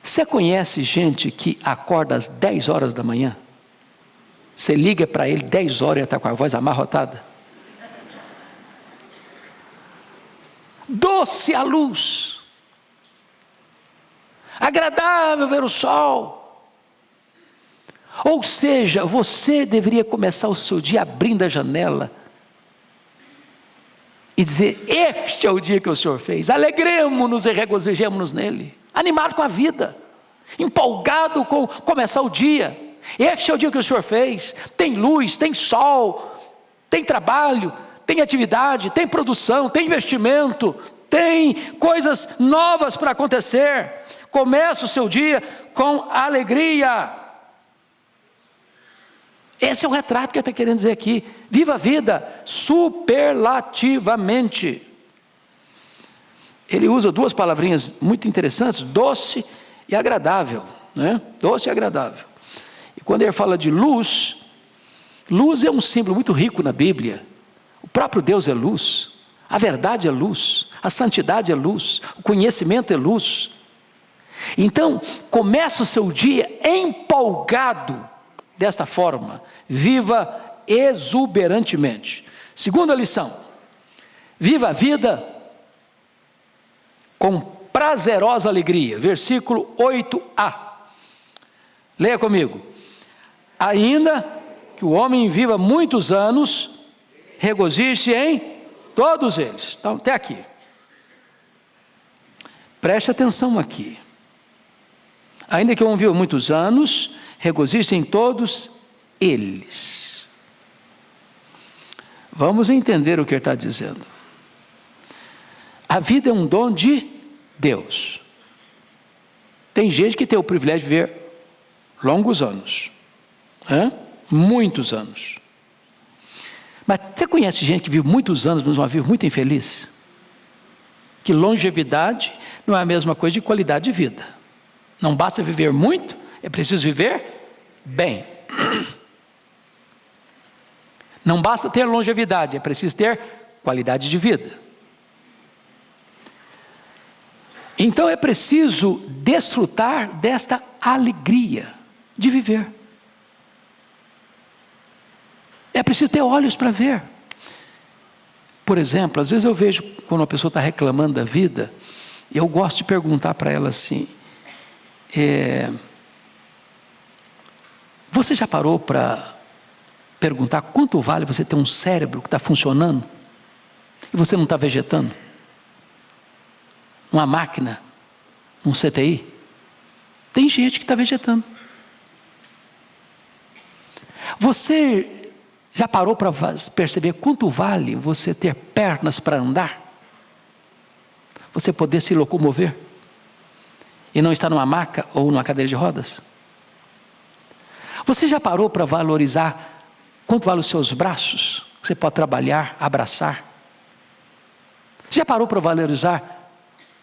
Você conhece gente que acorda às 10 horas da manhã? Você liga para ele 10 horas e está com a voz amarrotada? Doce a luz, agradável ver o sol. Ou seja, você deveria começar o seu dia abrindo a janela e dizer: este é o dia que o Senhor fez, alegremos-nos e regozijemos-nos nele, animado com a vida, empolgado com começar o dia. Este é o dia que o Senhor fez, tem luz, tem sol, tem trabalho, tem atividade, tem produção, tem investimento, tem coisas novas para acontecer. Começa o seu dia com alegria. Esse é o retrato que ele está querendo dizer aqui. Viva a vida superlativamente. Ele usa duas palavrinhas muito interessantes: doce e agradável, né? Doce e agradável. E quando ele fala de luz, Luz é um símbolo muito rico na Bíblia. O próprio Deus é luz, a verdade é luz, a santidade é luz, o conhecimento é luz. Então, começa o seu dia empolgado desta forma, viva exuberantemente. Segunda lição, viva a vida com prazerosa alegria, versículo 8a. Leia comigo. Ainda que o homem viva muitos anos, regozije-se em todos eles. Então, até aqui. Preste atenção aqui. Ainda que o homem viva muitos anos, regozije-se em todos eles. Vamos entender o que ele está dizendo. A vida é um dom de Deus. Tem gente que tem o privilégio de viver longos anos, muitos anos. Mas você conhece gente que vive muitos anos, mas uma vida muito infeliz? Que longevidade não é a mesma coisa de qualidade de vida. Não basta viver muito, é preciso viver bem. Não basta ter longevidade, é preciso ter qualidade de vida. Então é preciso desfrutar desta alegria de viver. É preciso ter olhos para ver. Por exemplo, às vezes eu vejo quando uma pessoa está reclamando da vida, eu gosto de perguntar para ela assim, você já parou para perguntar quanto vale você ter um cérebro que está funcionando e você não está vegetando? Uma máquina, um CTI? Tem gente que está vegetando. Você já parou para perceber quanto vale você ter pernas para andar? Você poder se locomover e não estar numa maca ou numa cadeira de rodas? Você já parou para valorizar quanto vale os seus braços? Você pode trabalhar, abraçar. Você já parou para valorizar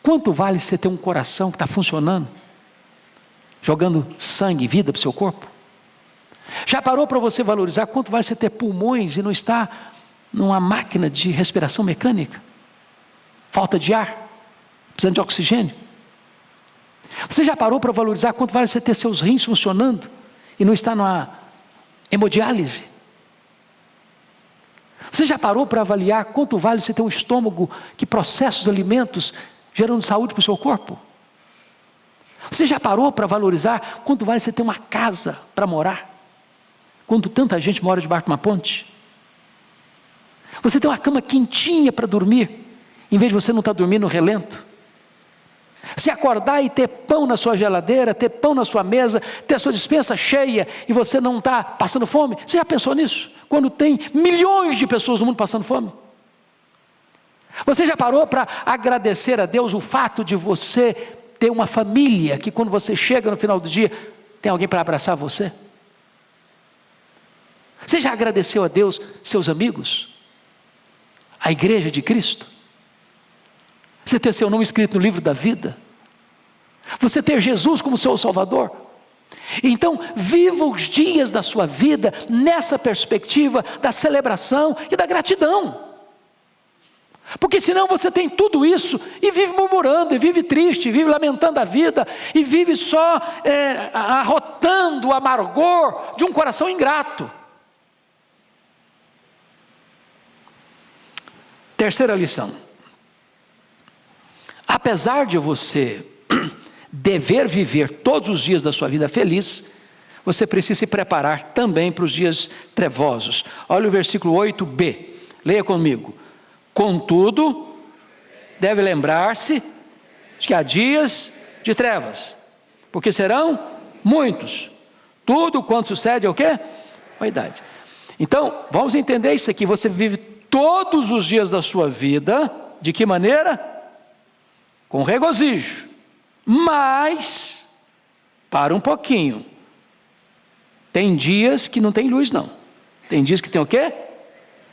quanto vale você ter um coração que está funcionando, jogando sangue e vida para o seu corpo? Já parou para você valorizar quanto vale você ter pulmões e não estar numa máquina de respiração mecânica? Falta de ar, precisando de oxigênio. Você já parou para valorizar quanto vale você ter seus rins funcionando e não estar numa hemodiálise? Você já parou para avaliar quanto vale você ter um estômago que processa os alimentos, gerando saúde para o seu corpo? Você já parou para valorizar quanto vale você ter uma casa para morar, quando tanta gente mora debaixo de uma ponte? Você tem uma cama quentinha para dormir, em vez de você não estar dormindo no relento? Se acordar e ter pão na sua geladeira, ter pão na sua mesa, ter a sua despensa cheia e você não está passando fome? Você já pensou nisso? Quando tem milhões de pessoas no mundo passando fome? Você já parou para agradecer a Deus o fato de você ter uma família que quando você chega no final do dia, tem alguém para abraçar você? Você já agradeceu a Deus, seus amigos? A igreja de Cristo? Você ter seu nome escrito no livro da vida? Você ter Jesus como seu Salvador? Então, viva os dias da sua vida nessa perspectiva da celebração e da gratidão. Porque senão você tem tudo isso e vive murmurando, e vive triste, e vive lamentando a vida, e vive só arrotando o amargor de um coração ingrato. Terceira lição. Apesar de você dever viver todos os dias da sua vida feliz, você precisa se preparar também para os dias trevosos. Olha o versículo 8b, leia comigo. Contudo, deve lembrar-se de que há dias de trevas, porque serão muitos. Tudo quanto sucede é o quê? Vaidade. Então, vamos entender isso aqui. Você vive todos os dias da sua vida, de que maneira? Com regozijo. Mas, para um pouquinho. Tem dias que não tem luz, não. Tem dias que tem o quê?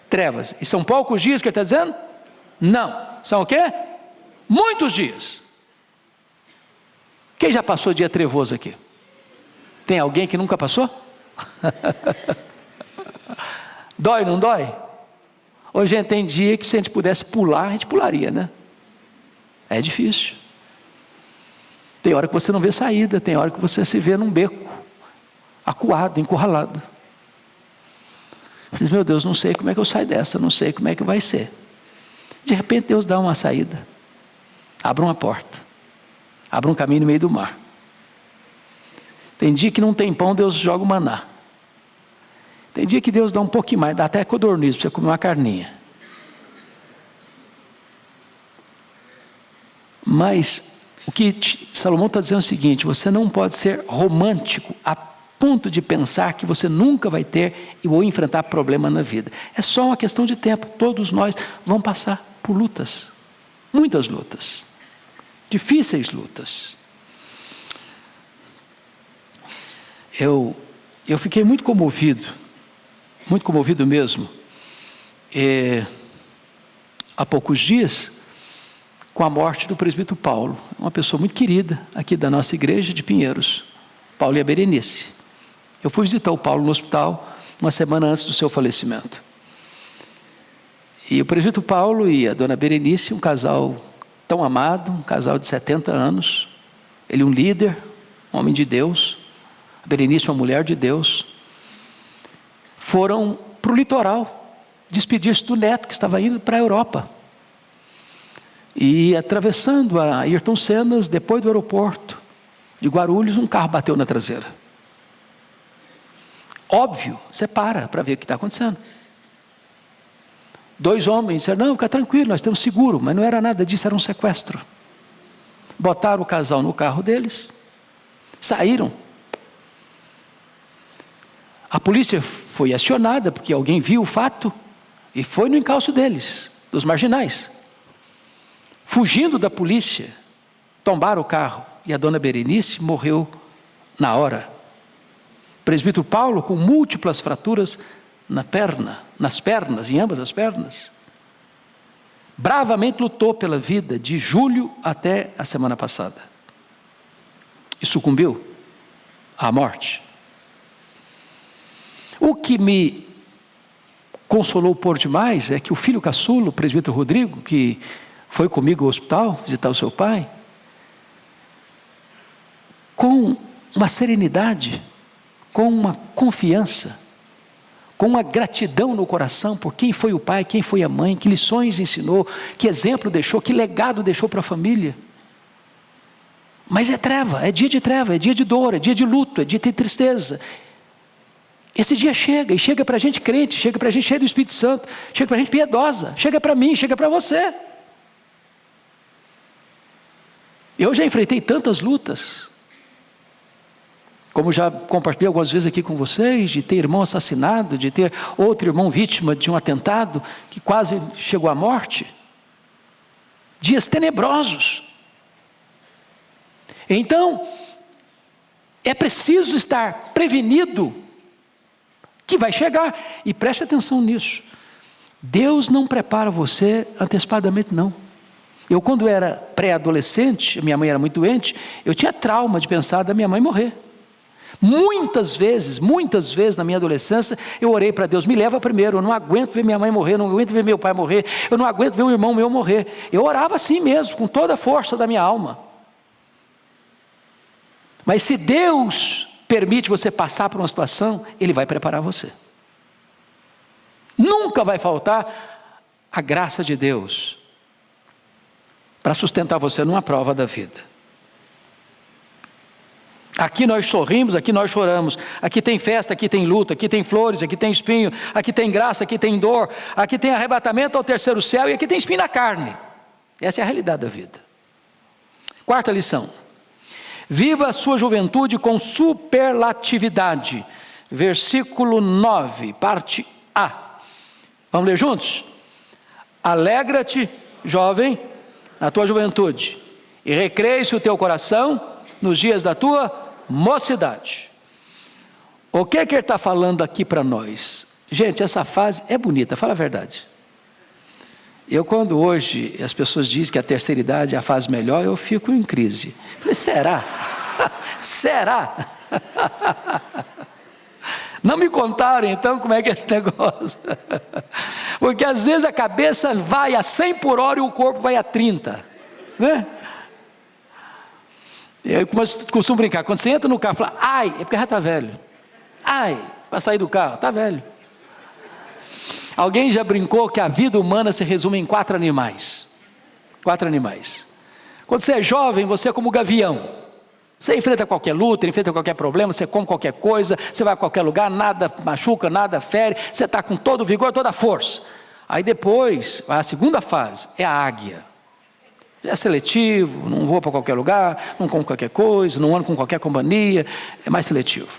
Trevas. E são poucos dias que ele está dizendo? Não. São o quê? Muitos dias. Quem já passou dia trevoso aqui? Tem alguém que nunca passou? Dói, não dói? Hoje, gente, tem dia que se a gente pudesse pular, a gente pularia, né? É difícil. Tem hora que você não vê saída, tem hora que você se vê num beco, acuado, encurralado. Você diz, meu Deus, não sei como é que eu saio dessa, não sei como é que vai ser. De repente Deus dá uma saída, abre uma porta, abre um caminho no meio do mar. Tem dia que não tem pão, Deus joga o maná. Tem dia que Deus dá um pouquinho mais, dá até codorniz para você comer uma carninha. Mas o que Salomão está dizendo é o seguinte: você não pode ser romântico a ponto de pensar que você nunca vai ter ou enfrentar problema na vida. É só uma questão de tempo. Todos nós vamos passar por lutas, muitas lutas, difíceis lutas. Eu fiquei muito comovido mesmo, há poucos dias, com a morte do presbítero Paulo, uma pessoa muito querida aqui da nossa igreja de Pinheiros, Paulo e a Berenice. Eu fui visitar o Paulo no hospital uma semana antes do seu falecimento. E o presbítero Paulo e a dona Berenice, um casal tão amado, um casal de 70 anos, ele um líder, um homem de Deus, a Berenice uma mulher de Deus, foram para o litoral, despedir-se do neto que estava indo para a Europa. E atravessando a Ayrton Senna, depois do aeroporto de Guarulhos, um carro bateu na traseira. Óbvio, você para ver o que está acontecendo. 2 homens disseram, não, fica tranquilo, nós temos seguro, mas não era nada disso, era um sequestro. Botaram o casal no carro deles, saíram. A polícia foi acionada, porque alguém viu o fato, e foi no encalço deles, dos marginais. Fugindo da polícia, tombaram o carro, e a dona Berenice morreu na hora. O presbítero Paulo, com múltiplas fraturas nas pernas, em ambas as pernas, bravamente lutou pela vida, de julho até a semana passada. E sucumbiu à morte. O que me consolou por demais é que o filho caçula, o presbítero Rodrigo, que foi comigo ao hospital visitar o seu pai, com uma serenidade, com uma confiança, com uma gratidão no coração por quem foi o pai, quem foi a mãe, que lições ensinou, que exemplo deixou, que legado deixou para a família. Mas é treva, é dia de dor, é dia de luto, é dia de tristeza. Esse dia chega, e chega para a gente crente, chega para a gente cheio do Espírito Santo, chega para a gente piedosa, chega para mim, chega para você. Eu já enfrentei tantas lutas, como já compartilhei algumas vezes aqui com vocês, de ter irmão assassinado, de ter outro irmão vítima de um atentado, que quase chegou à morte. Dias tenebrosos. Então, é preciso estar prevenido, que vai chegar, e preste atenção nisso, Deus não prepara você antecipadamente não. Eu quando era pré-adolescente, minha mãe era muito doente, eu tinha trauma de pensar da minha mãe morrer. Muitas vezes na minha adolescência, eu orei para Deus, me leva primeiro, eu não aguento ver minha mãe morrer, eu não aguento ver meu pai morrer, eu não aguento ver um irmão meu morrer. Eu orava assim mesmo, com toda a força da minha alma. Mas se Deus permite você passar por uma situação, Ele vai preparar você. Nunca vai faltar a graça de Deus para sustentar você numa prova da vida. Aqui nós sorrimos, aqui nós choramos, aqui tem festa, aqui tem luta, aqui tem flores, aqui tem espinho, aqui tem graça, aqui tem dor, aqui tem arrebatamento ao terceiro céu e aqui tem espinho na carne. Essa é a realidade da vida. 4ª lição. Viva a sua juventude com superlatividade. Versículo 9, parte A. Vamos ler juntos? Alegra-te, jovem, na tua juventude, e recreie-se o teu coração nos dias da tua mocidade. O que é que ele está falando aqui para nós? Gente, essa fase é bonita, fala a verdade. Eu quando hoje as pessoas dizem que a terceira idade é a fase melhor, eu fico em crise. Falei, será? Será? Não me contaram então como é que é esse negócio. Porque às vezes a cabeça vai a 100 por hora e o corpo vai a 30, né? Eu costumo brincar, quando você entra no carro, fala, ai, é porque já está velho. Ai, para sair do carro, está velho. Alguém já brincou que a vida humana se resume em 4 animais. 4 animais. Quando você é jovem, você é como o gavião. Você enfrenta qualquer luta, enfrenta qualquer problema, você come qualquer coisa, você vai a qualquer lugar, nada machuca, nada fere, você está com todo o vigor, toda a força. Aí depois, a segunda fase é a águia. É seletivo, não vou para qualquer lugar, não como qualquer coisa, não ando com qualquer companhia, é mais seletivo.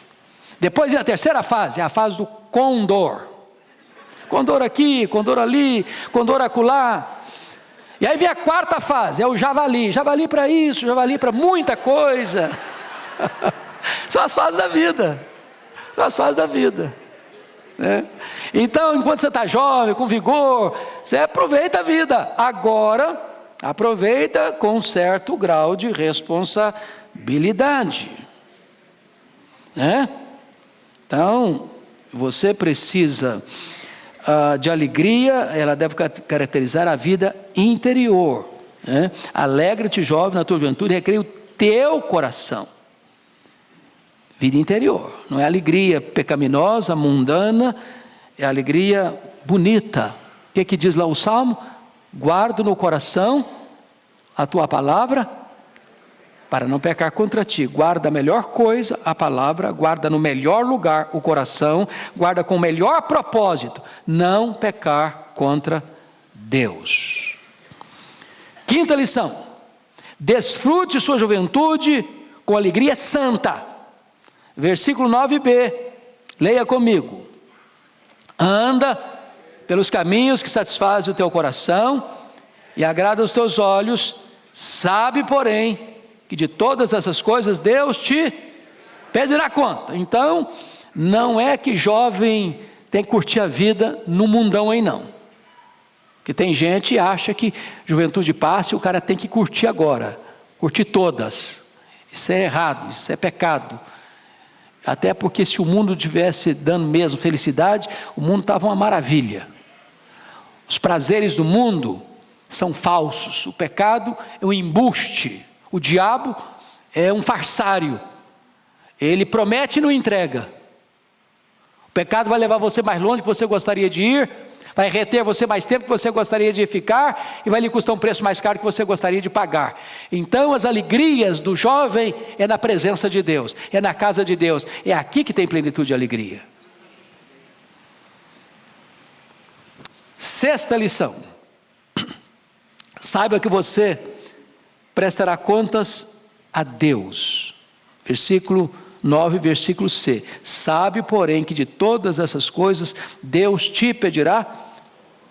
Depois a terceira fase, é a fase do condor. Condor aqui, condor ali, condor acolá. E aí vem a quarta fase, é o javali. Javali para isso, javali para muita coisa. São as fases da vida. São as fases da vida. Né? Então, enquanto você está jovem, com vigor, você aproveita a vida. Agora, aproveita com um certo grau de responsabilidade. Né? Então, você precisa de alegria, ela deve caracterizar a vida interior. Né? Alegra-te, jovem, na tua juventude, recreia o teu coração. Vida interior, não é alegria pecaminosa, mundana, é alegria bonita. O que diz lá o Salmo? Guardo no coração a tua palavra, para não pecar contra ti. Guarda a melhor coisa, a palavra, guarda no melhor lugar o coração, guarda com o melhor propósito, não pecar contra Deus. Quinta lição: desfrute sua juventude com alegria santa. Versículo 9b, leia comigo. Anda pelos caminhos que satisfazem o teu coração e agrada os teus olhos, sabe, porém, que de todas essas coisas Deus te pedirá conta. Então, não é que jovem tem que curtir a vida no mundão aí não. Porque tem gente que acha que juventude passa e o cara tem que curtir agora, curtir todas. Isso é errado, isso é pecado. Até porque se o mundo tivesse dando mesmo felicidade, o mundo estava uma maravilha. Os prazeres do mundo são falsos, o pecado é um embuste. O diabo é um farsário, ele promete e não entrega. O pecado vai levar você mais longe do que você gostaria de ir, vai reter você mais tempo que você gostaria de ficar, e vai lhe custar um preço mais caro que você gostaria de pagar. Então as alegrias do jovem é na presença de Deus, é na casa de Deus, é aqui que tem plenitude de alegria. Sexta lição: saiba que você prestará contas a Deus. Versículo 9, versículo C. Sabe, porém, que de todas essas coisas Deus te pedirá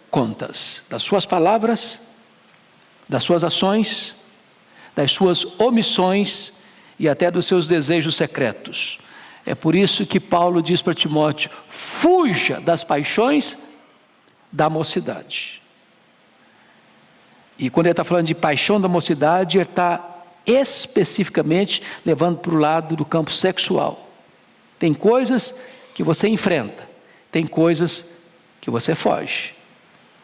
contas. Das suas palavras, das suas ações, das suas omissões e até dos seus desejos secretos. É por isso que Paulo diz para Timóteo: fuja das paixões da mocidade. E quando ele está falando de paixão da mocidade, ele está especificamente levando para o lado do campo sexual. Tem coisas que você enfrenta, tem coisas que você foge.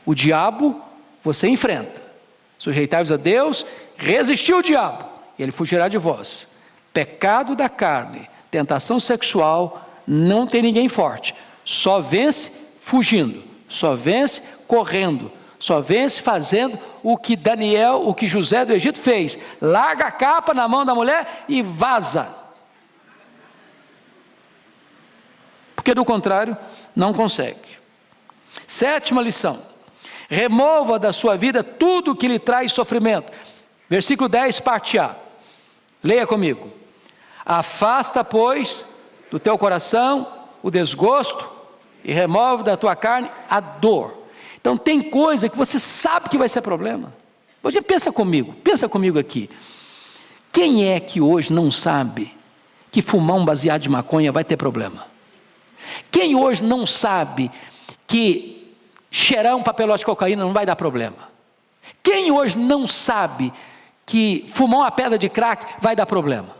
O diabo você enfrenta. Sujeitai-vos a Deus, resistiu o diabo, e ele fugirá de vós. Pecado da carne, tentação sexual, não tem ninguém forte. Só vence fugindo, só vence correndo, só vence fazendo o que Daniel, o que José do Egito fez: larga a capa na mão da mulher e vaza, porque do contrário não consegue. Sétima lição: remova da sua vida tudo que lhe traz sofrimento. Versículo 10, parte A, leia comigo. Afasta, pois, do teu coração o desgosto e remove da tua carne a dor. Então tem coisa que você sabe que vai ser problema. Hoje pensa comigo aqui. Quem é que hoje não sabe que fumar um baseado de maconha vai ter problema? Quem hoje não sabe que cheirar um papelote de cocaína não vai dar problema? Quem hoje não sabe que fumar uma pedra de crack vai dar problema?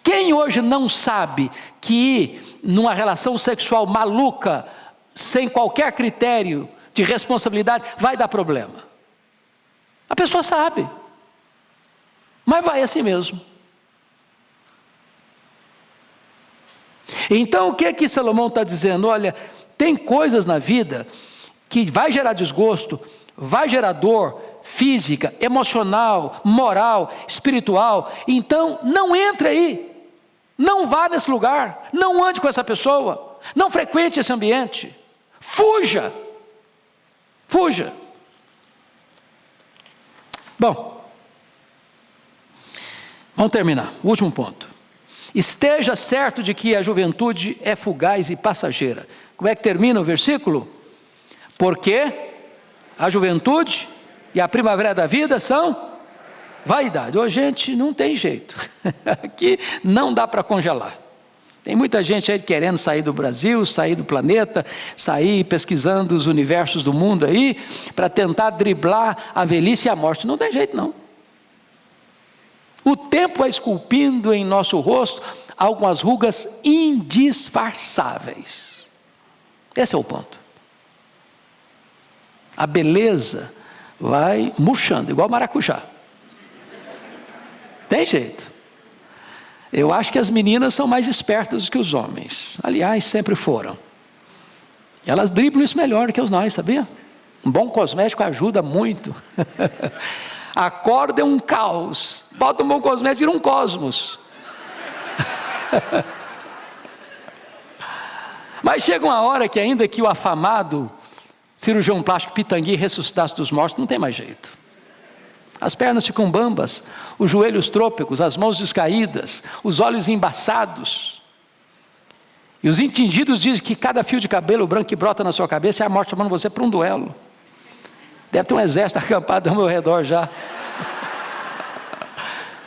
Quem hoje não sabe que ir numa relação sexual maluca, sem qualquer critério de responsabilidade, vai dar problema? A pessoa sabe, mas vai assim mesmo. Então o que é que Salomão está dizendo? Olha, tem coisas na vida que vai gerar desgosto, vai gerar dor física, emocional, moral, espiritual. Então não entre aí, não vá nesse lugar, não ande com essa pessoa, não frequente esse ambiente, fuja, fuja. Bom, vamos terminar, o último ponto. Esteja certo de que a juventude é fugaz e passageira. Como é que termina o versículo? Porque a juventude e a primavera da vida são vaidade. Ô, gente, não tem jeito. Aqui não dá para congelar. Tem muita gente aí querendo sair do Brasil, sair do planeta, sair pesquisando os universos do mundo aí, para tentar driblar a velhice e a morte. Não tem jeito não. O tempo vai esculpindo em nosso rosto algumas rugas indisfarçáveis. Esse é o ponto. A beleza vai murchando, igual maracujá. Tem jeito. Eu acho que as meninas são mais espertas do que os homens. Aliás, sempre foram. Elas driblam isso melhor que os nós, sabia? Um bom cosmético ajuda muito. A corda é um caos. Bota um bom cosmético, vira um cosmos. Mas chega uma hora que ainda que o afamado cirurgião plástico Pitangui ressuscitasse dos mortos, não tem mais jeito. As pernas ficam bambas, os joelhos trôpegos, as mãos descaídas, os olhos embaçados. E os entendidos dizem que cada fio de cabelo branco que brota na sua cabeça é a morte chamando você para um duelo. Deve ter um exército acampado ao meu redor já.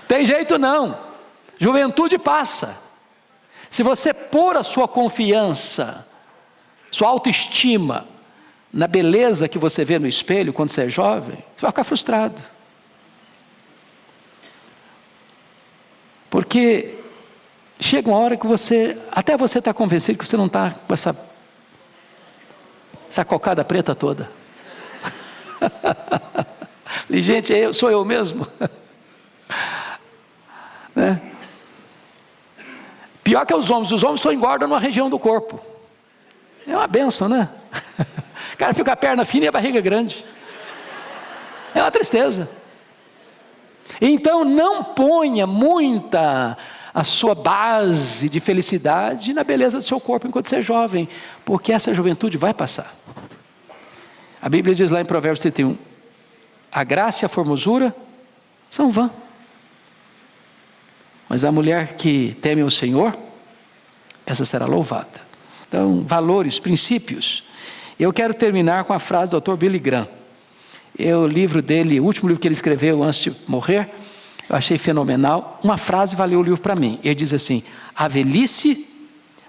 Tem jeito não. Juventude passa. Se você pôr a sua confiança, sua autoestima na beleza que você vê no espelho quando você é jovem, você vai ficar frustrado. Porque chega uma hora que até você está convencido que você não está com essa cocada preta toda. E, gente, sou eu mesmo. Né? Pior que os homens só engordam numa região do corpo. É uma benção, né? O cara fica a perna fina e a barriga grande. É uma tristeza. Então não ponha muita a sua base de felicidade na beleza do seu corpo enquanto você é jovem, porque essa juventude vai passar. A Bíblia diz lá em Provérbios 31, a graça e a formosura são vã, mas a mulher que teme o Senhor, essa será louvada. Então, valores, princípios. Eu quero terminar com a frase do Dr. Billy Graham. O livro dele, o último livro que ele escreveu antes de morrer, eu achei fenomenal. Uma frase valeu o livro para mim. Ele diz assim: a velhice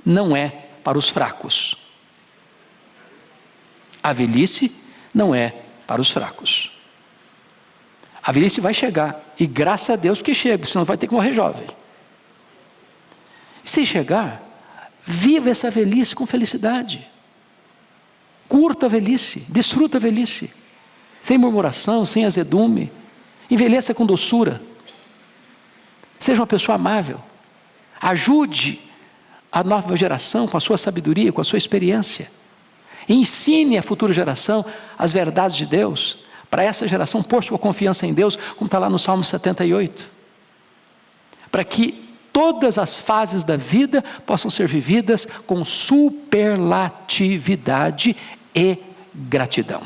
não é para os fracos. A velhice não é para os fracos. A velhice vai chegar, e graças a Deus que chega, senão vai ter que morrer jovem. Se chegar, viva essa velhice com felicidade. Curta a velhice, desfruta a velhice, sem murmuração, sem azedume. Envelheça com doçura. Seja uma pessoa amável. Ajude a nova geração com a sua sabedoria, com a sua experiência. Ensine a futura geração as verdades de Deus, para essa geração pôr sua confiança em Deus, como está lá no Salmo 78. Para que todas as fases da vida possam ser vividas com superlatividade e gratidão.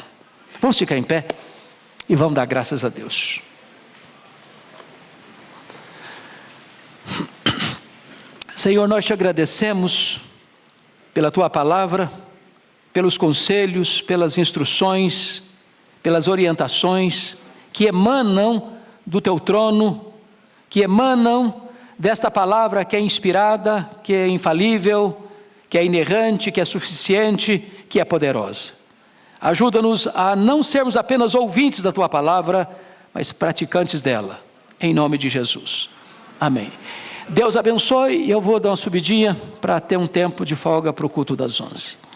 Vamos ficar em pé e vamos dar graças a Deus. Senhor, nós te agradecemos pela tua palavra, pelos conselhos, pelas instruções, pelas orientações que emanam do teu trono, que emanam desta palavra que é inspirada, que é infalível, que é inerrante, que é suficiente, que é poderosa. Ajuda-nos a não sermos apenas ouvintes da tua palavra, mas praticantes dela, em nome de Jesus. Amém. Deus abençoe, e eu vou dar uma subidinha para ter um tempo de folga para o culto das 11.